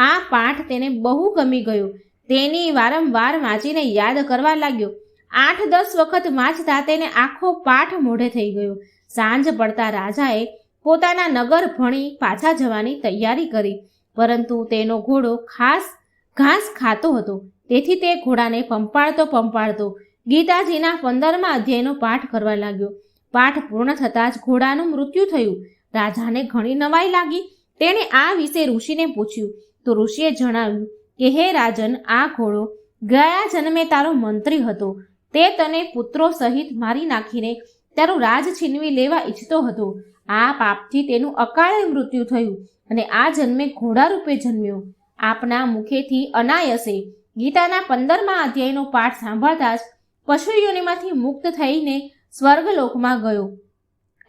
આ પાઠ તેને બહુ ગમી ગયો. તેની વારંવાર વાંચીને યાદ કરવા લાગ્યો. 8-10 વખત વાંચતા તેને આખો પાઠ મોઢે થઈ ગયો. સાંજ પડતા રાજાએ પોતાના નગર ભણી પાછા જવાની તૈયારી કરી, પરંતુ તેનો ઘોડો ઘાસ ખાતો હતો. તેથી તે ઘોડાને પંપાળતો ગીતાજીના 15મા અધ્યાયનો પાઠ કરવા લાગ્યો. પાઠ પૂર્ણ થતાં જ ઘોડાનું મૃત્યુ થયું. રાજાને ઘણી નવાઈ લાગી. તેણે આ વિશે ઋષિને પૂછ્યું તો ઋષિએ જણાવ્યું કે હે રાજન, આ ઘોડો ગયા જન્મે તારો મંત્રી હતો. તે તને પુત્રો સહિત મારી નાખીને તારું રાજ છીનવી લેવા ઈચ્છતો હતો. આ પાપથી તેનું અકાળે મૃત્યુ થયું અને આ જન્મે ઘોડા રૂપે જન્મ્યો. આપના મુખેથી અનાયસે ગીતાના 15મા અધ્યાયનો પાઠ સાંભળતા જ પશુયોનિમાંથી મુક્ત થઈને સ્વર્ગલોકમાં ગયો.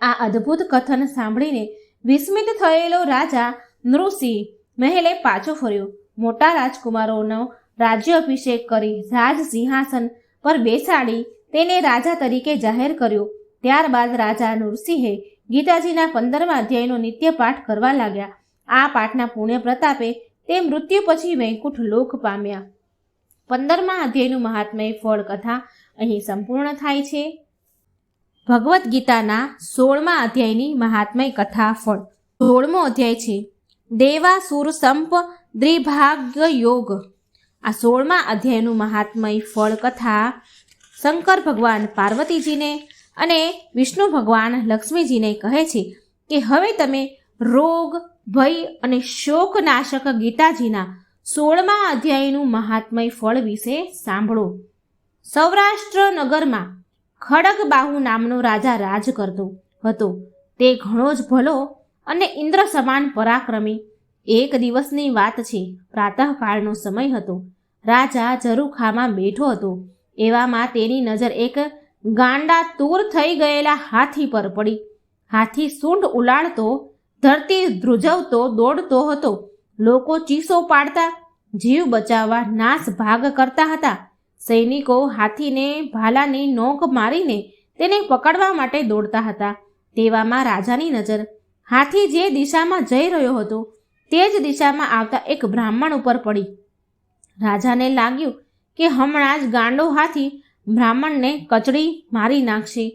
આ અદ્ભુત કથન સાંભળીને વિસ્મિત થયેલો રાજા નૃસિંહ મહેલે પાછો ફર્યો. મોટા રાજકુમારોનો રાજ્યાભિષેક કરી રાજ સિંહાસન પર બેસાડી તેને રાજા તરીકે જાહેર કર્યો. ત્યારબાદ રાજા નૃસિંહે ગીતાજીના 15મા અધ્યાયનો નિત્ય પાઠ કરવા લાગ્યા. આ પાઠના પુણ્ય પ્રતાપે તે મૃત્યુ પછી વૈકુંઠ લોક પામ્યા. 15મા અધ્યાયનું મહાત્મય ફળ કથા અહીં સંપૂર્ણ થાય છે. ભગવદ્ ગીતાના 16મા અધ્યાયની મહાત્મય કથા ફળ. 16મો અધ્યાય છે દેવાસુર સંપ દ્વિભાગ્ય યોગ. આ 16મા અધ્યાયનું મહાત્મય ફળ કથા શંકર ભગવાન પાર્વતીજીને અને વિષ્ણુ ભગવાન લક્ષ્મીજીને કહે છે કે હવે તમે રોગ, ભય અને શોકનાશક ગીતાજીના 16મા અધ્યાયનું મહાત્મય ફળ વિશે સાંભળો. સૌરાષ્ટ્ર નગરમાં ખડગબાહુ નામનો રાજા રાજ કરતો હતો. તે ઘણો જ ભલો અને ઇન્દ્ર સમાન પરાક્રમી. એક દિવસની વાત છે. પ્રાતઃકાળનો સમય હતો. રાજા ઝરૂખામાં બેઠો હતો. એવામાં તેની નજર એક ગાંડા તૂર થઈ ગયેલા હાથી પર પડી. હાથી સૂંઢ ઉલાળતો, ધરતી ધ્રુજવતો દોડતો હતો. લોકો ચીસો પાડતા, જીવ બચાવવા નાશ ભાગ કરતા હતા. સૈનિકો હાથીને ભાલાની નોક મારીને તેને પકડવા માટે દોડતા હતા. તેવામાં રાજાની નજર હાથી જે દિશામાં જઈ રહ્યો હતો તે જ દિશામાં આવતા એક બ્રાહ્મણ ઉપર પડી. રાજાને લાગ્યું કે હમણાં જ ગાંડો હાથી બ્રાહ્મણને કચડી મારી નાખશે.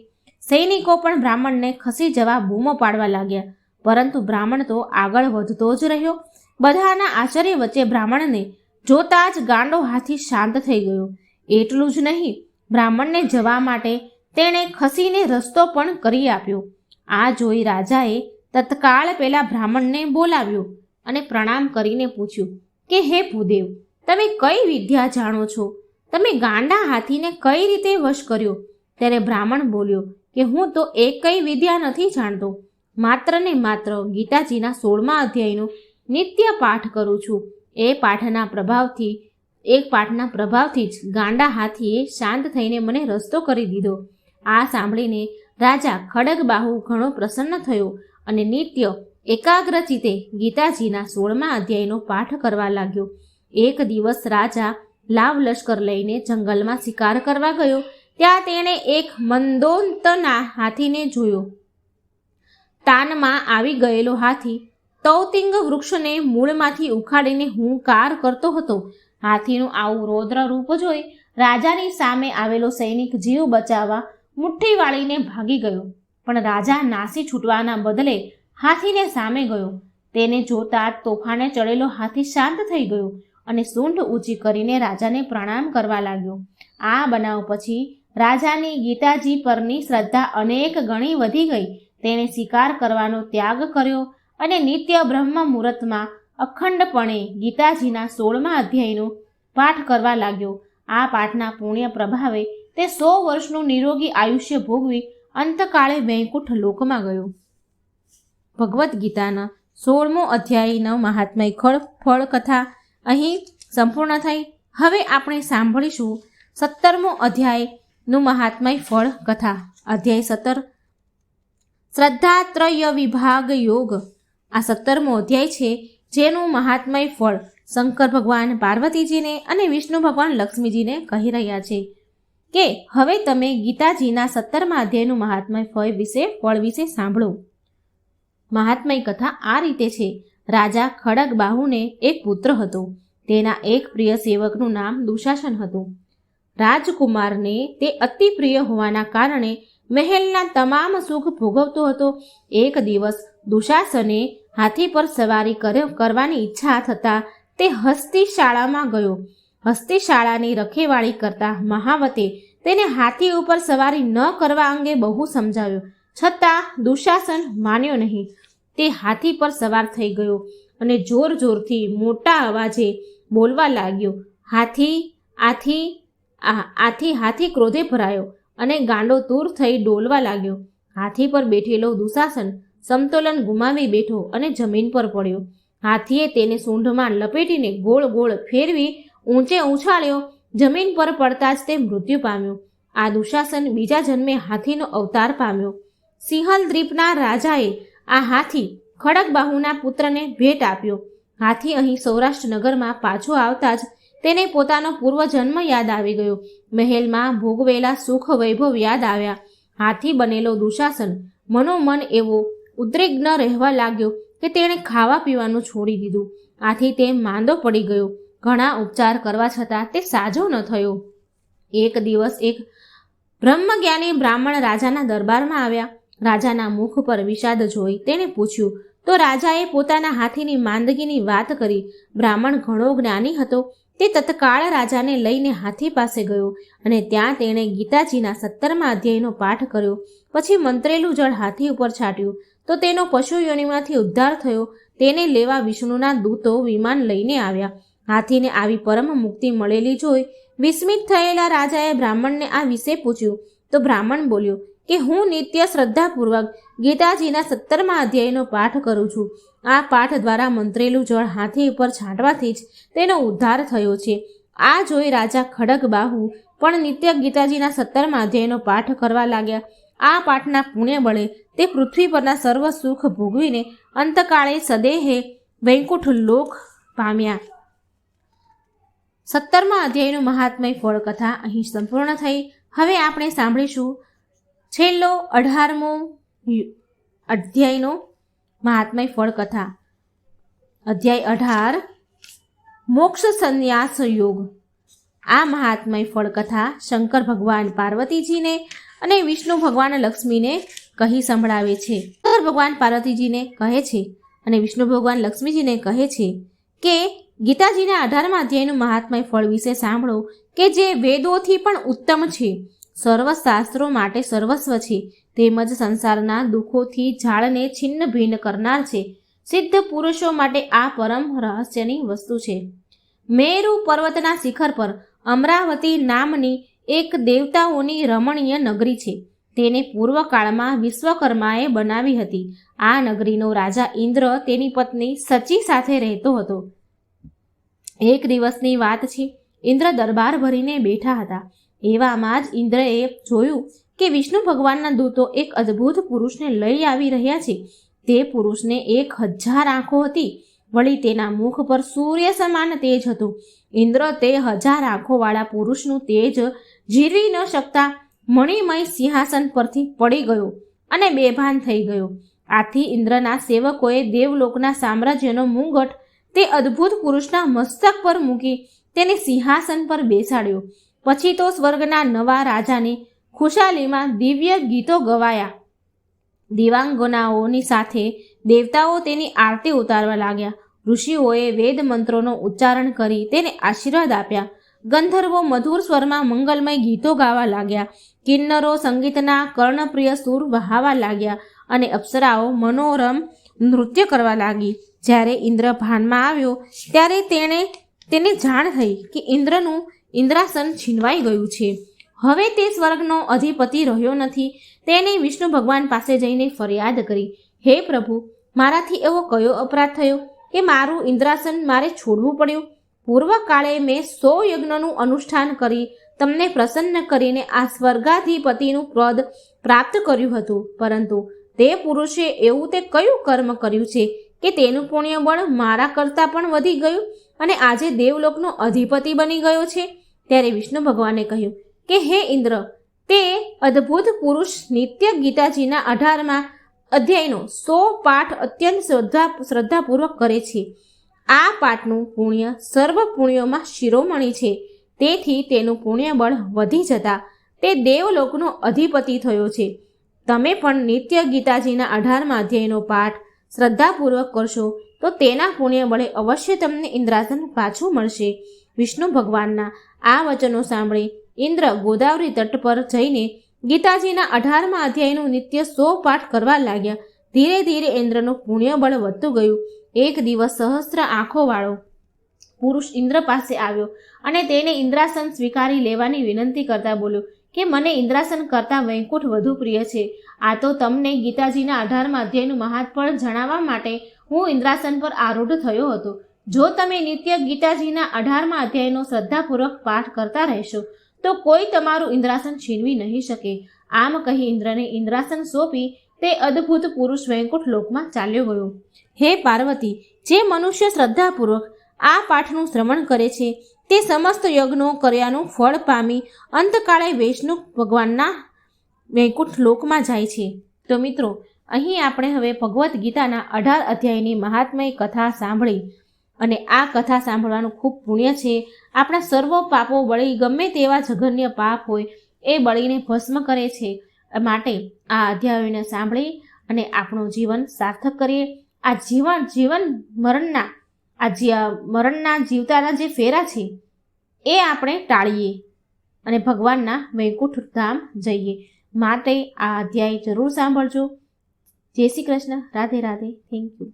સૈનિકો પણ બ્રાહ્મણને ખસી જવા બૂમો પાડવા લાગ્યા. પરંતુ બ્રાહ્મણ તો આગળ વધતો જ રહ્યો. બધાના આશ્ચર્ય વચ્ચે બ્રાહ્મણને જોતા જ ગાંડો હાથી શાંત થઈ ગયો. એટલું જ નહીં, બ્રાહ્મણને જવા માટે તેણે ખસીને રસ્તો પણ કરી આપ્યો. આ જોઈ રાજાએ તત્કાળ પેલા બ્રાહ્મણને બોલાવ્યો અને પ્રણામ કરીને પૂછ્યું કે હે ભૂદેવ, તમે કઈ વિદ્યા જાણો છો? તમે ગાંડા હાથીને કઈ રીતે વશ કર્યો? ત્યારે બ્રાહ્મણ બોલ્યો કે હું તો એક કઈ વિદ્યા નથી જાણતો. માત્ર ને માત્ર ગીતાજીના 16મા અધ્યાયનો નિત્ય પાઠ કરું છું. એક પાઠના પ્રભાવથી જ ગાંડા હાથીએ શાંત થઈને મને રસ્તો કરી દીધો. આ સાંભળીને રાજા ખડગબાહુ ઘણો પ્રસન્ન થયો અને નિત્ય એકાગ્ર ચિત્તે ગીતાજીના 16મા અધ્યાયનો પાઠ કરવા લાગ્યો. એક દિવસ રાજા લાવ લશ્કર લઈને જંગલમાં શિકાર કરવા ગયો. ત્યાં તેણે એક મંદોંતના હાથીને જોયો. તાનમાં આવી ગયેલો હાથી તૌતિંગ વૃક્ષને મૂળમાંથી ઉખાડીને હુંકાર કરતો હતો. હાથીનું આવું રૌદ્ર રૂપ જોઈ રાજાની સામે આવેલો સૈનિક જીવ બચાવવા મુઠ્ઠી વાળીને ભાગી ગયો. પણ રાજા નાસી છૂટવાના બદલે હાથીને સામે ગયો. તેને જોતા તોફાને ચડેલો હાથી શાંત થઈ ગયો અને સૂંઢ ઊંચી કરીને રાજાને પ્રણામ કરવા લાગ્યો. આ બનાવ પછી રાજાની ગીતાજી પરની શ્રદ્ધા અનેક ગણી વધી ગઈ. તેણે શિકાર કરવાનો ત્યાગ કર્યો અને નિત્ય બ્રહ્મ મુહૂર્તમાં અખંડપણે ગીતાજીના 16મા અધ્યાયનો પાઠ કરવા લાગ્યો. આ પાઠના પુણ્ય પ્રભાવે તે 100 વર્ષનું નિરોગી આયુષ્ય ભોગવી અંતકાળે વૈકુંઠ લોકમાં ગયો. ભગવદ્ ગીતાના 16મો અધ્યાયનો મહાત્મય ફળ કથા અહીં સંપૂર્ણ થઈ. હવે આપણે સાંભળીશું 17મો અધ્યાયનું મહાત્મય ફળ કથા. અધ્યાય 17 શ્રદ્ધાત્રય વિભાગ યોગ. આ 17મો અધ્યાય છે, જેનું મહાત્મય ફળ શંકર ભગવાન પાર્વતીજીને અને વિષ્ણુ ભગવાન લક્ષ્મીજીને કહી રહ્યા છે કે હવે તમે ગીતાજીના 17મા અધ્યાયનું મહાત્મય ફળ વિશે સાંભળો. મહાત્મય કથા આ રીતે છે. રાજા ખડગબાહુને એક પુત્ર હતો. તેના એક પ્રિય સેવકનું નામ દુશાસન હતું. રાજકુમારને તે અતિ પ્રિય હોવાના કારણે મહેલના તમામ સુખ ભોગવતો હતો. એક દિવસ દુશાસને હાથી પર સવારી કરવાની ઈચ્છા થતાં તે હસ્તિશાળામાં ગયો. હસ્તિશાળાની રખેવાળી કરતા મહાવતે તેને હાથી ઉપર સવારી ન કરવા અંગે બહુ સમજાવ્યો, છતાં દુશાસન માન્યો નહીં. તે હાથી પર સવાર થઈ ગયો અને જોર જોરથી મોટા અવાજે બોલવા લાગ્યો. હાથી ક્રોધે ભરાયો અને ગાંડો તૂર થઈ ડોલવા લાગ્યો. હાથી પર બેઠેલો દુશાસન સમતોલન ગુમાવી બેઠો અને જમીન પર પડ્યો. હાથીએ તેને સૂંઢમાં લપેટીને ગોળ ગોળ ફેરવી ઊંચે ઉછાળ્યો. જમીન પર પડતા જ તે મૃત્યુ પામ્યો. આ દુશાસન બીજા જન્મે હાથીનો અવતાર પામ્યો. સિંહલ દ્વીપના રાજાએ આ હાથી ખડગબાહુના પુત્રને ભેટ આપ્યો. હાથી અહીં સૌરાષ્ટ્ર નગરમાં પાછો આવતા જ તેને પોતાનો પૂર્વજન્મ યાદ આવી ગયો. મહેલમાં ભોગવેલા સુખ વૈભવ યાદ આવ્યા. હાથી બનેલો દુશાસન મનોમન એવો ઉદ્વિગ્ન રહેવા લાગ્યો કે તેણે ખાવા પીવાનું છોડી દીધું. આથી તે માંદો પડી ગયો. ઘણા ઉપચાર કરવા છતાં તે સાજો ન થયો. એક દિવસ એક બ્રહ્મજ્ઞાની બ્રાહ્મણ રાજાના દરબારમાં આવ્યા. રાજાના મુખ પર વિષાદ જોઈ તેણે પૂછ્યું તો રાજાએ પોતાના હાથીની માંદગીની વાત કરી. બ્રાહ્મણ ઘણો જ્ઞાની હતો. તે તત્કાળ રાજાને લઈને હાથી પાસે ગયો અને ત્યાં તેણે ગીતાજીના 17મા અધ્યાયનો પાઠ કર્યો. પછી મંત્રેલું જળ હાથી ઉપર છાંટ્યું તો તેનો પશુ યોનિમાંથી ઉદ્ધાર થયો. તેને લેવા વિષ્ણુના દૂતો વિમાન લઈને આવ્યા. હાથીને આવી પરમ મુક્તિ મળેલી જોઈ વિસ્મિત થયેલા રાજાએ બ્રાહ્મણને આ વિશે પૂછ્યું તો બ્રાહ્મણ બોલ્યો કે હું નિત્ય શ્રદ્ધાપૂર્વક ગીતાજીના 17મા અધ્યાયનો પાઠ કરું છું. આ પાઠ દ્વારા મંત્રેલું જળ હાથી ઉપર છાંટવાથી જ તેનો ઉદ્ધાર થયો છે. આ જોઈ રાજા ખડગબાહુ પણ નિત્ય ગીતાજીના 17મા અધ્યાયનો પાઠ કરવા લાગ્યા. આ પાઠના પુણ્ય બળે તે પૃથ્વી પરના સર્વ સુખ ભોગવીને અંતકાળે સદેહે વૈકુંઠ લોક પામ્યા. 17મા અધ્યાયનું મહાત્મય ફળ કથા અહીં સંપૂર્ણ થઈ. હવે આપણે સાંભળીશું છેલ્લો 18મો અધ્યાયનો મહાત્મય ફળ કથા. અધ્યાય 18 મોક્ષ સંન્યાસ યોગ. આ મહાત્મય ફળ કથા શંકર ભગવાન પાર્વતીજીને અને વિષ્ણુ ભગવાન લક્ષ્મીને કહી સંભળાવે છે. શંકર ભગવાન પાર્વતીજીને કહે છે અને વિષ્ણુ ભગવાન લક્ષ્મીજીને કહે છે કે ગીતાજીના 18મા અધ્યાયનું મહાત્મય ફળ વિશે સાંભળો કે જે વેદોથી પણ ઉત્તમ છે, સર્વ શાસ્ત્રો માટે સર્વસ્વ છે, તેમજ સંસારના દુઃખોથી ઝાડને છિન્ન ભિન્ન કરનાર છે. સિદ્ધ પુરુષો માટે આ પરમ રહસ્યની વસ્તુ છે. મેરુ પર્વતના શિખર પર અમરાવતી નામની એક દેવતાઓની રમણીય નગરી છે. તેને પૂર્વકાળમાં વિશ્વકર્માએ બનાવી હતી. આ નગરીનો રાજા ઇન્દ્ર તેની પત્ની સચી સાથે રહેતો હતો. એક દિવસની વાત છે. ઇન્દ્ર દરબાર ભરીને બેઠા હતા. એવામાં જ ઇન્દ્રએ જોયું કે વિષ્ણુ ભગવાનના દૂતો એક અદ્ભુત પુરુષને લઈ આવી રહ્યા છે. તે પુરુષને 1000 આંખો હતી. વળી તેના મુખ પર સૂર્ય સમાન તેજ હતું. ઇન્દ્ર તે 1000 આંખોવાળા પુરુષનું તેજ જીરવી ન શકતા મણિમય સિંહાસન પરથી પડી ગયો અને બેભાન થઈ ગયો. આથી ઇન્દ્રના સેવકોએ દેવલોકના સામ્રાજ્યનો મુંગટ તે અદ્ભુત પુરુષના મસ્તક પર મૂકી તેને સિંહાસન પર બેસાડ્યો. પછી તો સ્વર્ગના નવા રાજાની ખુશાલીમાં દિવ્ય ગીતો ગવાયા. દિવાંગનાઓની સાથે દેવતાઓ તેની આરતી ઉતારવા લાગ્યા. ઋષિઓએ વેદ મંત્રોનો ઉચ્ચારણ કરી તેને આશીર્વાદ આપ્યા. ગંધર્વો મધુર સ્વરમાં મંગલમય ગીતો ગાવા લાગ્યા. કિન્નરો સંગીતના કર્ણપ્રિય સૂર વહાવા લાગ્યા અને અપ્સરાઓ મનોરમ નૃત્ય કરવા લાગી. જ્યારે ઇન્દ્ર ભાનમાં આવ્યો ત્યારે તેને જાણ થઈ કે ઇન્દ્રનું ઇન્દ્રાસન છીનવાઈ ગયું છે. હવે તે સ્વર્ગનો અધિપતિ રહ્યો નથી. તેને વિષ્ણુ ભગવાન પાસે જઈને ફરિયાદ કરી, હે પ્રભુ, મારાથી એવો કયો અપરાધ થયો કે મારું ઇન્દ્રાસન મારે છોડવું પડ્યું? પૂર્વકાળે મેં 100 યજ્ઞનું અનુષ્ઠાન કરી તમને પ્રસન્ન કરીને આ સ્વર્ગાધિપતિનું પદ પ્રાપ્ત કર્યું હતું. પરંતુ તે પુરુષે એવું તે કયું કર્મ કર્યું છે કે તેનું પુણ્ય બળ મારા કરતાં પણ વધી ગયું અને આજે દેવલોકનો અધિપતિ બની ગયો છે? ત્યારે વિષ્ણુ ભગવાને કહ્યું કે હે ઇન્દ્ર, તે અદ્ભુત પુરુષ નિત્ય ગીતાજીના 18મા અધ્યાયનો 100 પાઠ અત્યંત શ્રદ્ધાપૂર્વક કરે છે. આ પાઠનું પુણ્ય સર્વ પુણ્યોમાં શિરોમણી છે. તેથી તેનું પુણ્ય બળ વધી જતા તે દેવલોકનો અધિપતિ થયો છે. તમે પણ નિત્ય ગીતાજીના 18મા અધ્યાયનો પાઠ શ્રદ્ધાપૂર્વક કરશો તો તેના પુણ્ય બળે અવશ્ય તમને ઇન્દ્રાસન પાછું મળશે. વિષ્ણુ ભગવાનના આ વચનો સાંભળી ઇન્દ્ર ગોદાવરી તટ પર જઈને ગીતાજીના 18મા અધ્યાયનું નિત્ય 100 પાઠ કરવા લાગ્યા. ધીરે ધીરે ઇન્દ્રનું પુણ્ય બળ વધતું ગયું. એક દિવસ સહસ્ત્ર આંખોવાળો પુરુષ ઇન્દ્ર પાસે આવ્યો અને તેને ઇન્દ્રાસન સ્વીકારી લેવાની વિનંતી કરતા બોલ્યો કે મને ઇન્દ્રાસન કરતાં વૈકુંઠ વધુ પ્રિય છે. આ તો તમને ગીતાજીના 18મા અધ્યાયનું મહાત્ફળ જણાવવા માટે હું ઇન્દ્રાસન પર આરૂઢ થયો હતો. જો તમે નિત્ય ગીતાજીના 18મા અધ્યાયનો શ્રદ્ધાપૂર્વક પાઠ કરતા રહેશો તો કોઈ તમારું ઇન્દ્રાસન છીનવી નહીં શકે. આમ કહી ઇન્દ્રને ઇન્દ્રાસન સોંપી તે અદ્ભુત પુરુષ વૈકુંઠ લોકમાં ચાલ્યો ગયો. હે પાર્વતી, જે મનુષ્ય શ્રદ્ધાપૂર્વક આ પાઠનું શ્રવણ કરે છે તે સમસ્ત યજ્ઞો કર્યાનું ફળ પામી અંતકાળે વૈષ્ણુ ભગવાનના વૈકુંઠ લોકમાં જાય છે. તો મિત્રો, અહીં આપણે હવે ભગવદ્ ગીતાના 18 અધ્યાયની મહાત્મય કથા સાંભળી અને આ કથા સાંભળવાનું ખૂબ પુણ્ય છે. આપણા સર્વ પાપો બળી, ગમે તેવા જઘન્ય પાપ હોય એ બળીને ભસ્મ કરે છે. માટે આ અધ્યાયોને સાંભળી અને આપણું જીવન સાર્થક કરીએ. આ મરણના જીવતાના જે ફેરા છે એ આપણે ટાળીએ અને ભગવાનના વૈકુંઠ ધામ જઈએ. માટે આ અધ્યાય જરૂર સાંભળજો. જય શ્રી કૃષ્ણ. રાધે રાધે. Thank you.